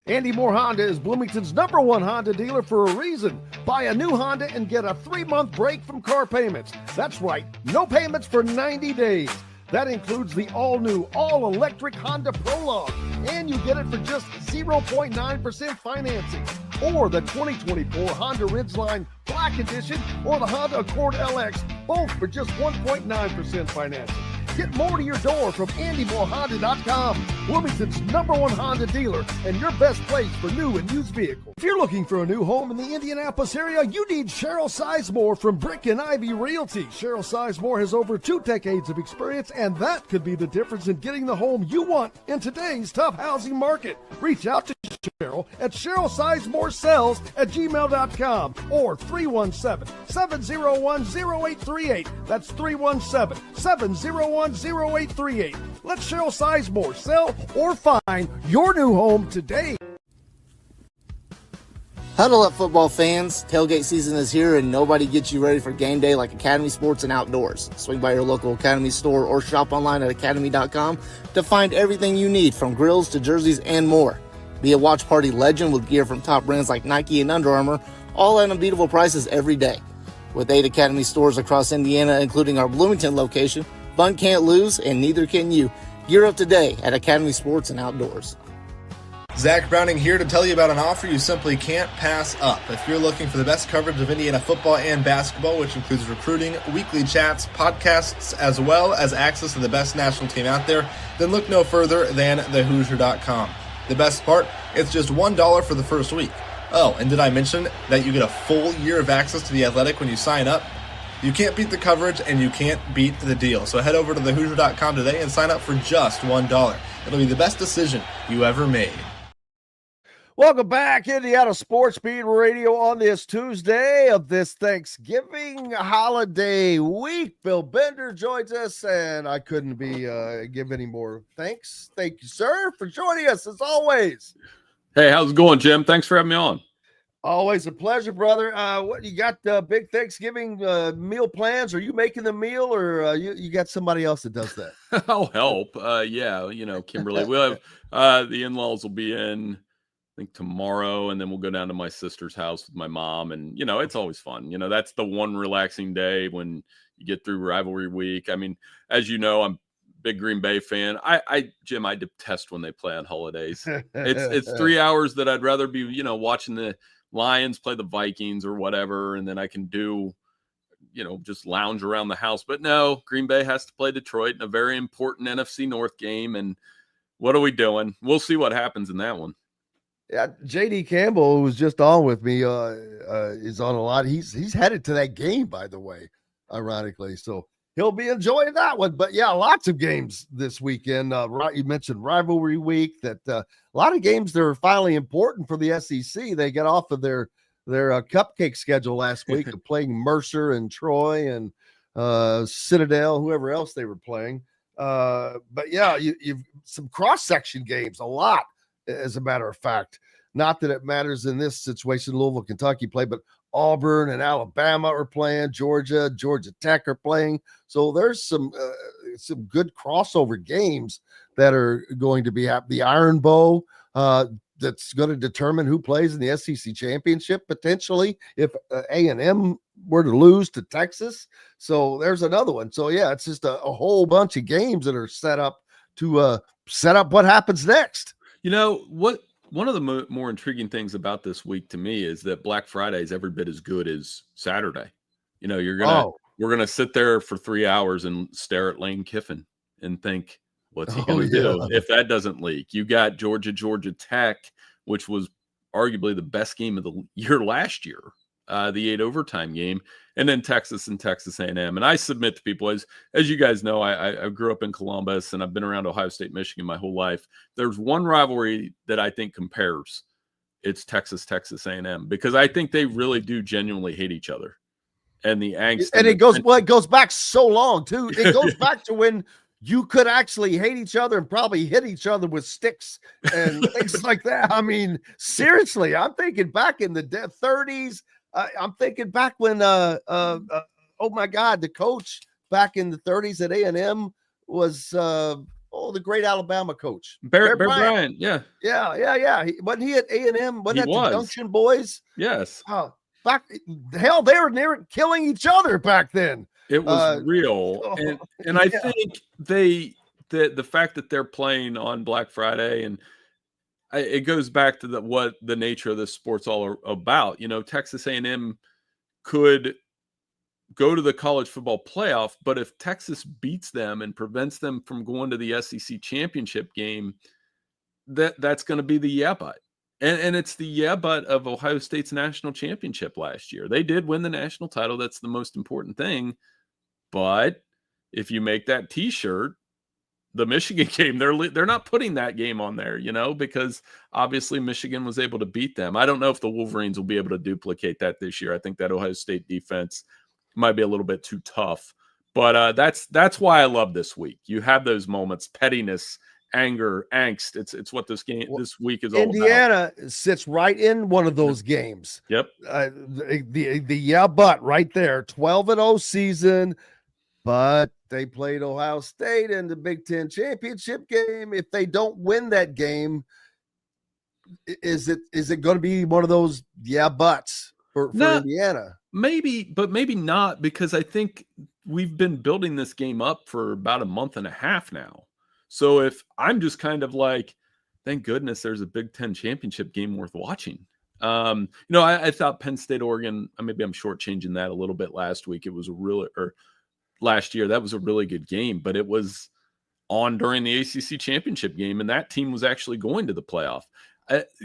Speaker 6: Andy Moore Honda is Bloomington's #1 Honda dealer for a reason. Buy a new Honda and get a 3-month break from car payments. That's right, no payments for 90 days. That includes the all-new, all-electric Honda Prologue, and you get it for just 0.9% financing. Or the 2024 Honda Ridgeline Black Edition or the Honda Accord LX, both for just 1.9% financing. Get more to your door from AndyMooreHonda.com, Bloomington's #1 Honda dealer and your best place for new and used vehicles. If you're looking for a new home in the Indianapolis area, you need Cheryl Sizemore from Brick and Ivy Realty. Cheryl Sizemore has over 2 decades of experience, and that could be the difference in getting the home you want in today's tough housing market. Reach out to Cheryl at CherylSizemooreSells@gmail.com or 317-701-0838. That's 317-701-0838. Let Cheryl Sizemore sell or find your new home today.
Speaker 10: Huddle up, football fans. Tailgate season is here, and nobody gets you ready for game day like Academy Sports and Outdoors. Swing by your local Academy store or shop online at academy.com to find everything you need, from grills to jerseys and more. Be a watch party legend with gear from top brands like Nike and Under Armour, all at unbeatable prices every day. With 8 Academy stores across Indiana, including our Bloomington location, fun can't lose, and neither can you. Gear up today at Academy Sports and Outdoors.
Speaker 11: Zach Browning here to tell you about an offer you simply can't pass up. If you're looking for the best coverage of Indiana football and basketball, which includes recruiting, weekly chats, podcasts, as well as access to the best national team out there, then look no further than thehoosier.com. The best part, it's just $1 for the first week. Oh, and did I mention that you get a full year of access to The Athletic when you sign up? You can't beat the coverage, and you can't beat the deal. So head over to thehoosier.com today and sign up for just $1. It'll be the best decision you ever made.
Speaker 6: Welcome back, Indiana Sports Beat Radio, on this Tuesday of this Thanksgiving holiday week. Bill Bender joins us, and I couldn't give any more thanks. Thank you, sir, for joining us as always.
Speaker 15: Hey, how's it going, Jim? Thanks for having me on.
Speaker 6: Always a pleasure, brother. What you got? Big Thanksgiving meal plans? Are you making the meal, or you got somebody else that does that?
Speaker 15: I'll help. Yeah, Kimberly. We'll have the in-laws will be in, I think, tomorrow, and then we'll go down to my sister's house with my mom, and it's always fun. That's the one relaxing day when you get through rivalry week. I mean, as you know, I'm a big Green Bay fan. Jim, I detest when they play on holidays. It's 3 hours that I'd rather be, watching the Lions play the Vikings or whatever, and then I can do, just lounge around the house. But no, Green Bay has to play Detroit in a very important NFC North game, and what are we doing? We'll see what happens in that one.
Speaker 6: Yeah, JD Campbell, who was just on with me, is on a lot. He's headed to that game, by the way, ironically. So he'll be enjoying that one. But yeah, lots of games this weekend. You mentioned rivalry week. That a lot of games that are finally important for the SEC. They get off of their cupcake schedule last week of playing Mercer and Troy and Citadel, whoever else they were playing. But yeah, you've some cross-section games, a lot. As a matter of fact, not that it matters in this situation. Louisville, Kentucky play, but Auburn and Alabama are playing. Georgia Tech are playing. So there's some good crossover games that are going to be the Iron Bowl. That's going to determine who plays in the SEC championship potentially if A&M were to lose to Texas. So there's another one. So yeah, it's just a whole bunch of games that are set up to set up what happens next.
Speaker 15: One of the more intriguing things about this week to me is that Black Friday is every bit as good as Saturday. We're gonna sit there for 3 hours and stare at Lane Kiffin and think, what's he gonna do if that doesn't leak? You got Georgia Tech, which was arguably the best game of the year last year, the 8 overtime game, and then Texas and Texas A&M. And I submit to people, as you guys know, I grew up in Columbus and I've been around Ohio State, Michigan my whole life. There's one rivalry that I think compares it's Texas A&M, because I think they really do genuinely hate each other. And the angst,
Speaker 6: and it goes back so long too. It goes back to when you could actually hate each other and probably hit each other with sticks and things like that. I mean, seriously, I'm thinking back in the 30s. I'm thinking back when, oh my God, the coach back in the 30s at A&M was, the great Alabama coach.
Speaker 15: Bear Bryant. Yeah.
Speaker 6: Wasn't he at A&M? Wasn't that the Junction Boys?
Speaker 15: Yes.
Speaker 6: Hell, they were near killing each other back then.
Speaker 15: It was real. And I think the fact that they're playing on Black Friday, and it goes back to what the nature of this sport's all about. You know, Texas A&M could go to the college football playoff, but if Texas beats them and prevents them from going to the SEC championship game, that's going to be the yeah but. And it's the yeah but of Ohio State's national championship last year. They did win the national title. That's the most important thing. But if you make that T-shirt, the Michigan game, they're not putting that game on there, you know, because obviously Michigan was able to beat them. I don't know if the Wolverines will be able to duplicate that this year. I think that Ohio State defense might be a little bit too tough. But that's why I love this week. You have those moments, pettiness, anger, angst. It's what this week is all about.
Speaker 6: Indiana sits right in one of those games.
Speaker 15: Yep.
Speaker 6: The yeah but right there, 12-0 season. But they played Ohio State in the Big Ten championship game. If they don't win that game, is it going to be one of those yeah buts for Indiana?
Speaker 15: Maybe, but maybe not, because I think we've been building this game up for about a month and a half now. So if I'm just kind of like, thank goodness there's a Big Ten championship game worth watching. I thought Penn State, Oregon, maybe I'm shortchanging that a little bit last week. It was last year, that was a really good game, but it was on during the ACC championship game, and that team was actually going to the playoff.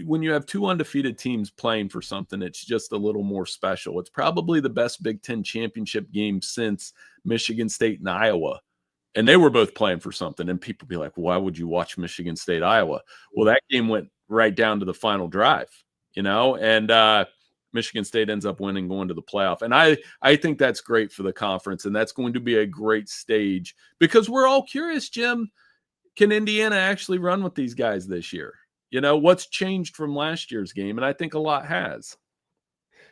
Speaker 15: When you have two undefeated teams playing for something, it's just a little more special. It's probably the best Big Ten championship game since Michigan State and Iowa, and they were both playing for something. And people be like, why would you watch Michigan State, Iowa? Well, that game went right down to the final drive, and Michigan State ends up winning, going to the playoff. And I think that's great for the conference, and that's going to be a great stage, because we're all curious, Jim, can Indiana actually run with these guys this year? What's changed from last year's game? And I think a lot has.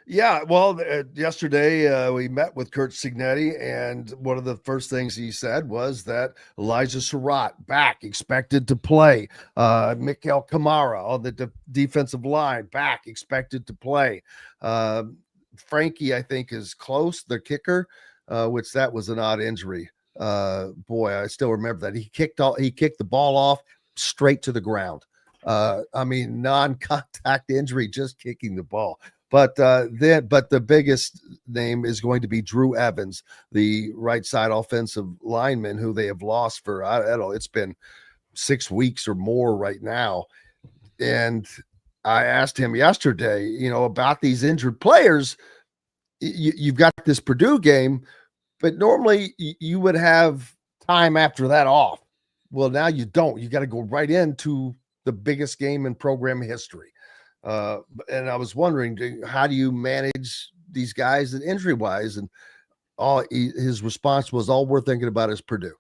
Speaker 6: Yeah, well, yesterday we met with Curt Cignetti, and one of the first things he said was that Elijah Surratt back, expected to play. Mikael Kamara on the defensive line back, expected to play. Frankie, I think, is close, the kicker, which that was an odd injury. Boy, I still remember that. He kicked the ball off straight to the ground. Non-contact injury, just kicking the ball. But the biggest name is going to be Drew Evans, the right side offensive lineman, who they have lost for, I don't know, it's been 6 weeks or more right now. And I asked him yesterday, about these injured players. You've got this Purdue game, but normally you would have time after that off. Well, now you don't. You got to go right into the biggest game in program history. And I was wondering, how do you manage these guys injury-wise? And his response was, all we're thinking about is Purdue.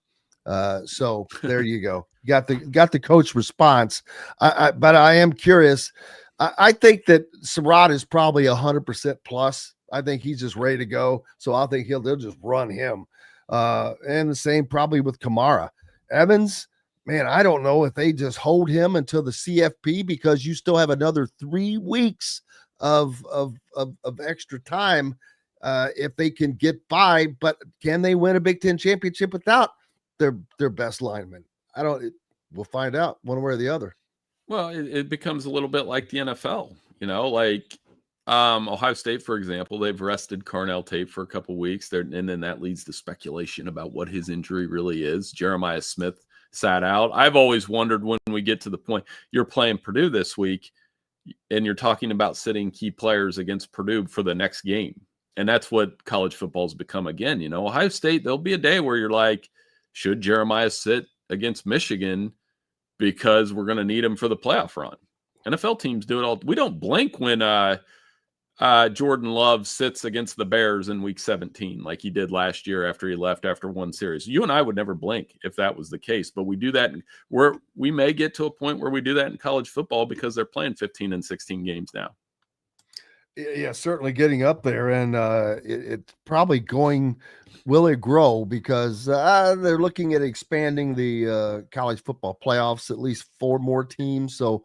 Speaker 6: So there you go. Got the coach response. But I am curious. I think that Surratt is probably 100% plus. I think he's just ready to go. So I think they'll just run him. And the same probably with Kamara. Evans, man, I don't know if they just hold him until the CFP, because you still have another 3 weeks of extra time if they can get by. But can they win a Big Ten championship without their best lineman? We'll find out one way or the other.
Speaker 15: Well, it becomes a little bit like the NFL, like Ohio State, for example. They've rested Carnell Tate for a couple weeks there, and then that leads to speculation about what his injury really is. Jeremiah Smith sat out. I've always wondered, when we get to the point you're playing Purdue this week and you're talking about sitting key players against Purdue for the next game. And that's what college football's become again. Ohio State, there'll be a day where you're like, should Jeremiah sit against Michigan, because we're going to need him for the playoff run? NFL teams do it all. We don't blink when Jordan Love sits against the Bears in week 17, like he did last year after he left after one series. You and I would never blink if that was the case, but we do that. We may get to a point where we do that in college football because they're playing 15 and 16 games now.
Speaker 6: Yeah, certainly getting up there, and it's probably going. Will it grow? Because they're looking at expanding the college football playoffs, at least 4 more teams. So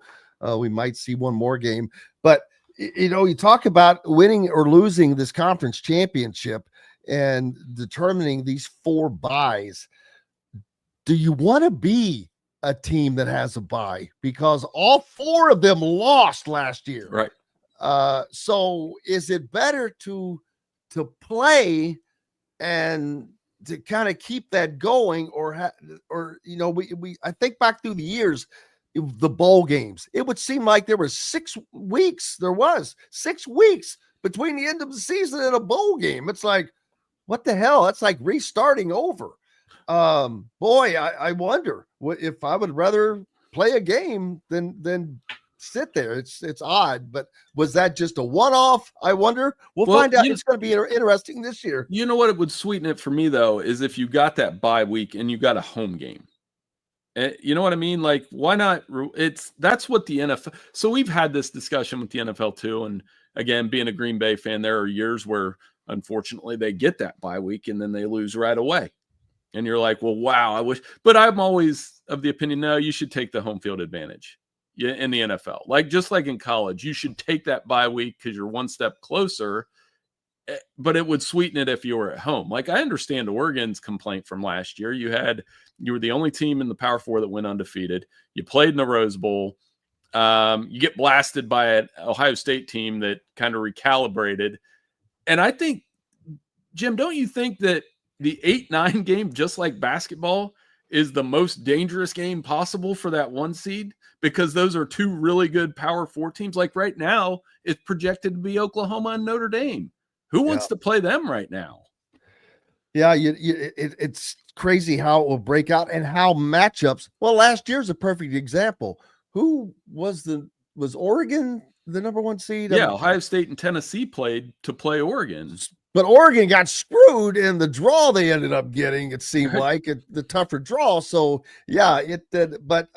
Speaker 6: we might see one more game. But you talk about winning or losing this conference championship and determining these 4 byes. Do you want to be a team that has a bye? Because all 4 of them lost last year.
Speaker 15: Right.
Speaker 6: So is it better to play and to kind of keep that going, or I think back through the years, the bowl games, it would seem like there was 6 weeks. There was 6 weeks between the end of the season and a bowl game. It's like, what the hell? That's like restarting over. Boy, I wonder if I would rather play a game than sit there. It's odd, but was that just a one-off? I wonder. We'll find out. It's going to be interesting this year.
Speaker 15: You know what it would sweeten it for me, though, is if you got that bye week and you got a home game. You know what I mean? Like, why not? That's what the NFL. So we've had this discussion with the NFL too. And again, being a Green Bay fan, there are years where unfortunately they get that bye week and then they lose right away. And you're like, well, wow, I wish. But I'm always of the opinion, no, you should take the home field advantage. Yeah, in the NFL, like just like in college, you should take that bye week because you're one step closer. But it would sweeten it if you were at home. Like, I understand Oregon's complaint from last year. You were the only team in the Power 4 that went undefeated. You played in the Rose Bowl. You get blasted by an Ohio State team that kind of recalibrated. And I think, Jim, don't you think that the 8-9 game, just like basketball, is the most dangerous game possible for that 1 seed? Because those are 2 really good Power 4 teams. Like right now, it's projected to be Oklahoma and Notre Dame. Who wants to play them right now?
Speaker 6: Yeah, it's crazy how it will break out and how matchups. Well, last year's a perfect example. Who was Oregon the number 1 seed?
Speaker 15: Yeah, Ohio State and Tennessee played to play Oregon.
Speaker 6: But Oregon got screwed in the draw they ended up getting, it seemed like, the tougher draw. So, yeah, it did. But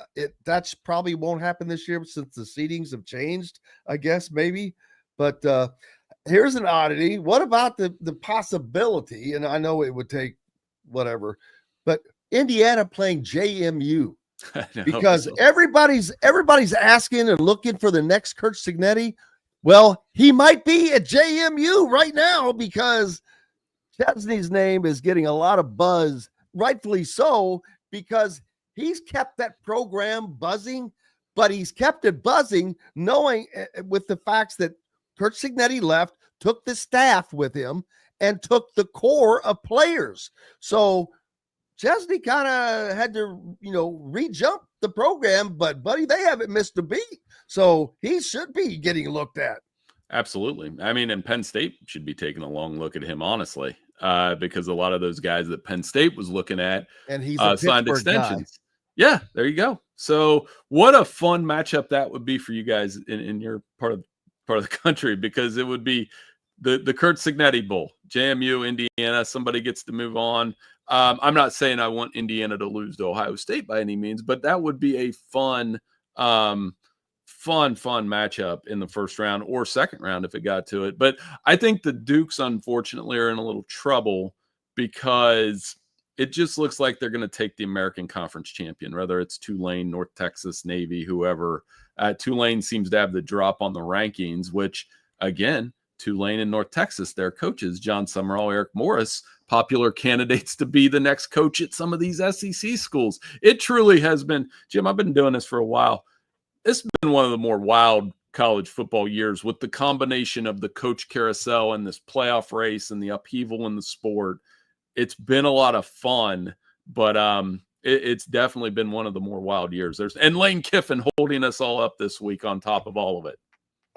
Speaker 6: that's probably won't happen this year since the seedings have changed, I guess, maybe. But here's an oddity. What about the possibility, and I know it would take whatever, but Indiana playing JMU? Because everybody's asking and looking for the next Curt Cignetti. Well, he might be at JMU right now because Chesney's name is getting a lot of buzz, rightfully so, because he's kept that program buzzing, but he's kept it buzzing knowing with the facts that Curt Cignetti left, took the staff with him, and took the core of players. So Chesney kind of had to, re-jump the program, but buddy, they haven't missed a beat. So he should be getting looked at.
Speaker 15: Absolutely. I mean, and Penn State should be taking a long look at him, honestly, because a lot of those guys that Penn State was looking at
Speaker 6: and he's
Speaker 15: signed extensions. Guy. Yeah, there you go. So what a fun matchup that would be for you guys in your part of the country, because it would be the Curt Cignetti Bowl, JMU, Indiana. Somebody gets to move on. I'm not saying I want Indiana to lose to Ohio State by any means, but that would be a fun matchup in the first round or second round if it got to it. But I think the Dukes, unfortunately, are in a little trouble because it just looks like they're going to take the American Conference champion, whether it's Tulane, North Texas, Navy, whoever. Tulane seems to have the drop on the rankings, which, again, Tulane and North Texas, their coaches, John Summerall, Eric Morris, popular candidates to be the next coach at some of these SEC schools. It truly has been, Jim, I've been doing this for a while. It's been one of the more wild college football years with the combination of the coach carousel and this playoff race and the upheaval in the sport. It's been a lot of fun, but it's definitely been one of the more wild years. And Lane Kiffin holding us all up this week on top of all of it.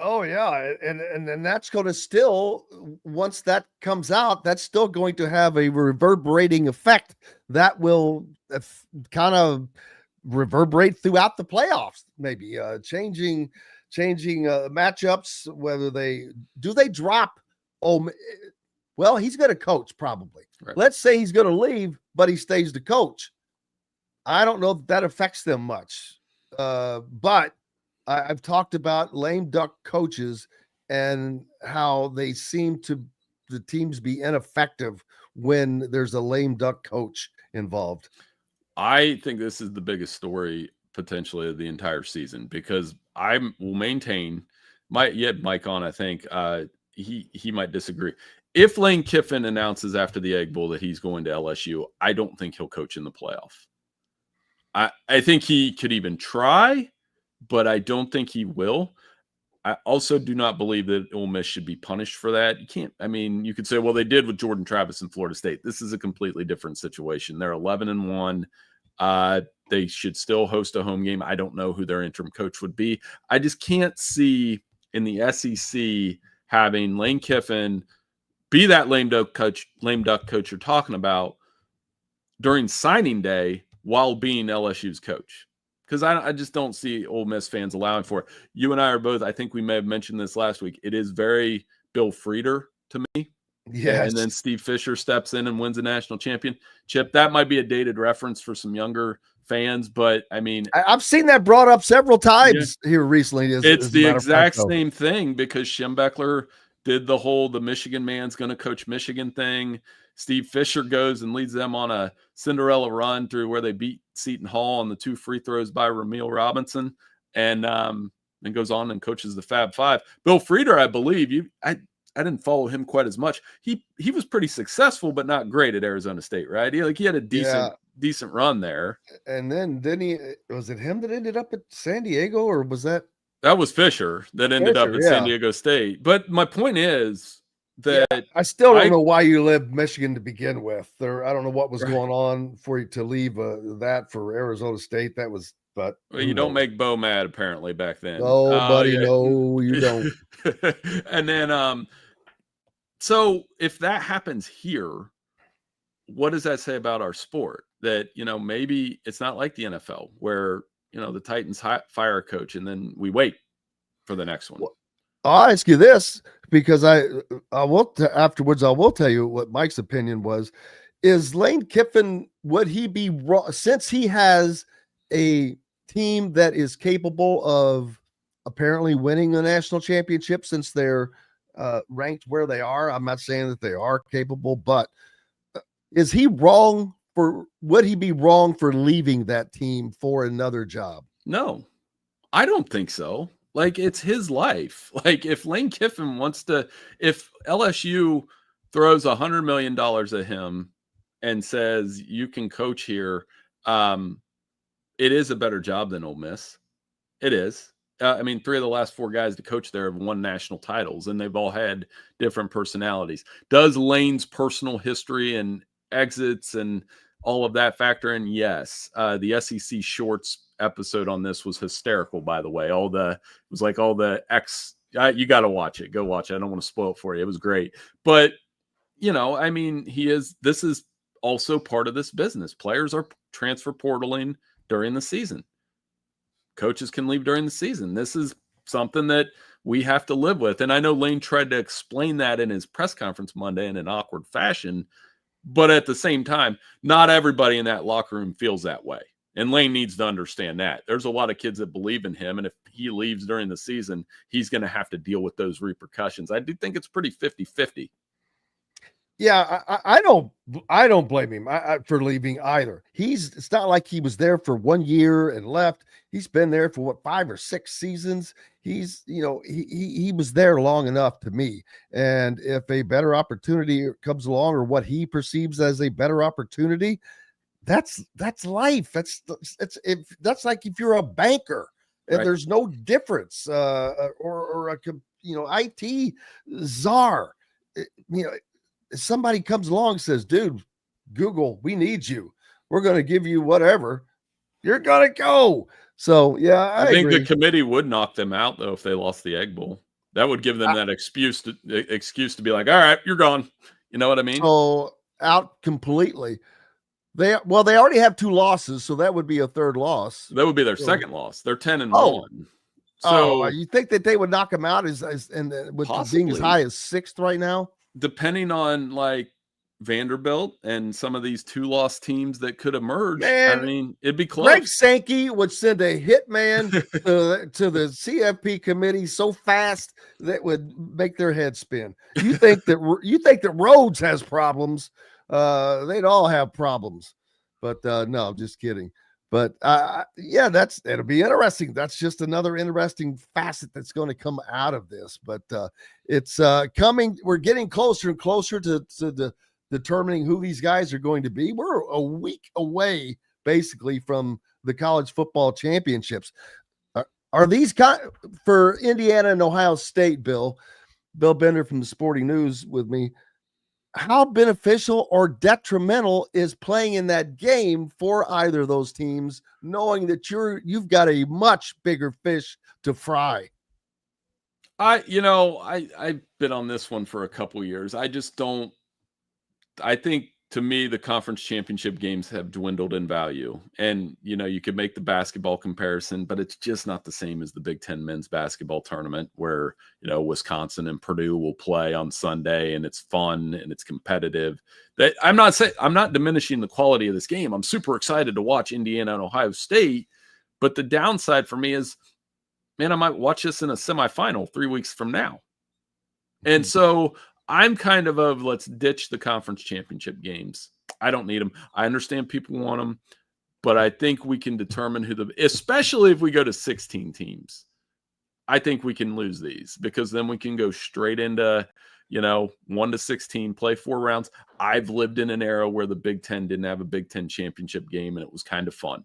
Speaker 6: Oh yeah, and that's going to still, once that comes out, that's still going to have a reverberating effect that will kind of reverberate throughout the playoffs, maybe changing changing matchups. Whether they drop. Well, he's going to coach probably.
Speaker 15: Right.
Speaker 6: Let's say he's going to leave, but he stays to coach. I don't know if that affects them much. But I've talked about lame duck coaches and how they seem to the teams be ineffective when there's a lame duck coach involved.
Speaker 15: I think this is the biggest story potentially of the entire season, because I will maintain Mike on. I think he might disagree. If Lane Kiffin announces after the Egg Bowl that he's going to LSU, I don't think he'll coach in the playoff. I think he could even try, but I don't think he will. I also do not believe that Ole Miss should be punished for that. You can't. I mean, you could say, well, they did with Jordan Travis in Florida State. This is a completely different situation. They're 11-1. They should still host a home game. I don't know who their interim coach would be. I just can't see in the SEC having Lane Kiffin be that lame duck coach you're talking about during signing day while being LSU's coach. Because I just don't see Ole Miss fans allowing for it. You and I are both, I think we may have mentioned this last week, it is very Bill Frieder to me.
Speaker 6: Yes.
Speaker 15: And then Steve Fisher steps in and wins a national championship. That might be a dated reference for some younger fans, but I mean,
Speaker 6: I've seen that brought up several times here recently.
Speaker 15: It's the exact same thing, because Schembechler did the Michigan man's going to coach Michigan thing. Steve Fisher goes and leads them on a Cinderella run through where they beat Seton Hall on the 2 free throws by Ramil Robinson, and goes on and coaches the Fab Five. Bill Frieder, I believe, I didn't follow him quite as much. He was pretty successful, but not great at Arizona State, right? He had a decent run there.
Speaker 6: And then was it him that ended up at San Diego, or was that
Speaker 15: was Fisher that ended up at San Diego State? But my point is that
Speaker 6: I still don't know why you left Michigan to begin with. I don't know what was going on for you to leave that for Arizona State. That was, but
Speaker 15: you don't make Bo mad apparently back then.
Speaker 6: Oh, buddy, no, you don't.
Speaker 15: And then, so if that happens here, what does that say about our sport? That, maybe it's not like the NFL where, the Titans fire a coach and then we wait for the next one.
Speaker 6: Well, I'll ask you this, because I will afterwards. I will tell you what Mike's opinion was. Is Lane Kiffin, would he be wrong, since he has a team that is capable of apparently winning a national championship, since they're ranked where they are? I'm not saying that they are capable, but is he wrong would he be wrong for leaving that team for another job?
Speaker 15: No, I don't think so. Like, it's his life. Like, if Lane Kiffin if LSU throws $100 million at him and says, you can coach here, it is a better job than Ole Miss. It is. 3 of the last 4 guys to coach there have won national titles, and they've all had different personalities. Does Lane's personal history and exits and all of that factor in? Yes. The SEC Shorts episode on this was hysterical, by the way. You got to watch it. Go watch it. I don't want to spoil it for you. It was great. But, this is also part of this business. Players are transfer portaling during the season. Coaches can leave during the season. This is something that we have to live with. And I know Lane tried to explain that in his press conference Monday in an awkward fashion, but at the same time, not everybody in that locker room feels that way. And Lane needs to understand that. There's a lot of kids that believe in him, and if he leaves during the season, he's going to have to deal with those repercussions. I do think it's pretty 50-50.
Speaker 6: Yeah, I don't blame him for leaving either. It's not like he was there for 1 year and left. He's been there for 5 or 6 seasons. He was there long enough to me. And if a better opportunity comes along, or what he perceives as a better opportunity, that's life. That's like if you're a banker, and there's no difference, or a IT czar. If somebody comes along and says, dude, Google, we need you. We're going to give you whatever. You're going to go. So, yeah, I
Speaker 15: think
Speaker 6: agree.
Speaker 15: the committee would knock them out, though, if they lost the Egg Bowl. That would give them that excuse to be like, all right, you're gone. You know what I mean?
Speaker 6: So, out completely. They already have 2 losses, so that would be a third loss.
Speaker 15: That would be their second loss. They're 10-1. So
Speaker 9: you think that they would knock them out with being as high as 6th right now?
Speaker 15: Depending on like Vanderbilt and some of these 2-loss teams that could emerge.
Speaker 9: Man,
Speaker 15: I mean, it'd be close.
Speaker 9: Greg Sankey would send a hitman to the CFP committee so fast that would make their head spin. You think that Rhodes has problems? They'd all have problems. But no, I'm just kidding. But yeah, it'll be interesting. That's just another interesting facet that's going to come out of this. But it's coming. We're getting closer and closer to determining who these guys are going to be. We're a week away, basically, from the college football championships. Are these for Indiana and Ohio State, Bill Bender from the Sporting News with me? How beneficial or detrimental is playing in that game for either of those teams, knowing that you've got a much bigger fish to fry?
Speaker 15: I've been on this one for a couple years. I think, to me, the conference championship games have dwindled in value. And, you could make the basketball comparison, but it's just not the same as the Big Ten men's basketball tournament where, Wisconsin and Purdue will play on Sunday and it's fun and it's competitive. I'm not diminishing the quality of this game. I'm super excited to watch Indiana and Ohio State, but the downside for me is, man, I might watch this in a semifinal 3 weeks from now. And so I'm kind of let's ditch the conference championship games. I don't need them. I understand people want them, but I think we can determine especially if we go to 16 teams, I think we can lose these because then we can go straight into, 1 to 16, play 4 rounds. I've lived in an era where the Big Ten didn't have a Big Ten championship game and it was kind of fun.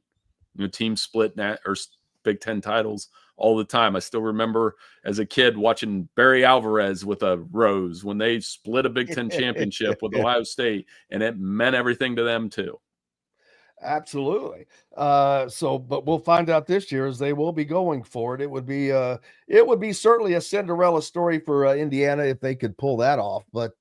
Speaker 15: Teams split or Big Ten titles all the time. I still remember as a kid watching Barry Alvarez with a Rose when they split a Big Ten championship with Ohio State, and it meant everything to them too.
Speaker 9: Absolutely. But we'll find out this year as they will be going for it. It would be certainly a Cinderella story for Indiana if they could pull that off. But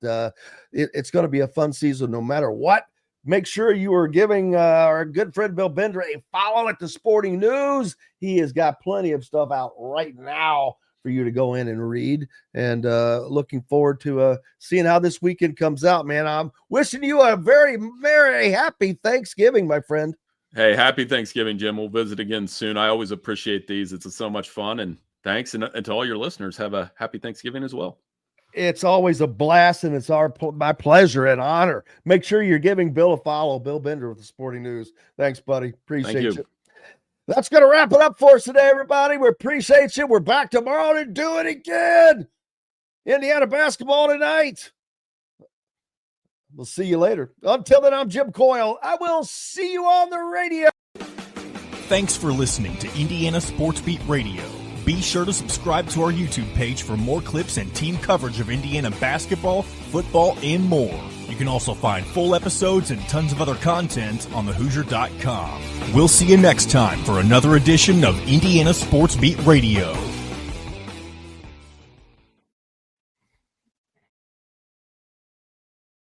Speaker 9: it's going to be a fun season no matter what. Make sure you are giving our good friend Bill Bender a follow at the Sporting News. He has got plenty of stuff out right now for you to go in and read. And looking forward to seeing how this weekend comes out, man. I'm wishing you a very, very happy Thanksgiving, my friend.
Speaker 15: Hey, happy Thanksgiving, Jim. We'll visit again soon. I always appreciate these. It's so much fun. And thanks. And to all your listeners, have a happy Thanksgiving as well.
Speaker 9: It's always a blast, and it's my pleasure and honor. Make sure you're giving Bill a follow. Bill Bender with the Sporting News. Thanks, buddy. Appreciate you. That's going to wrap it up for us today, everybody. We appreciate you. We're back tomorrow to do it again. Indiana basketball tonight. We'll see you later. Until then, I'm Jim Coyle. I will see you on the radio.
Speaker 16: Thanks for listening to Indiana Sports Beat Radio. Be sure to subscribe to our YouTube page for more clips and team coverage of Indiana basketball, football, and more. You can also find full episodes and tons of other content on thehoosier.com. We'll see you next time for another edition of Indiana Sports Beat Radio.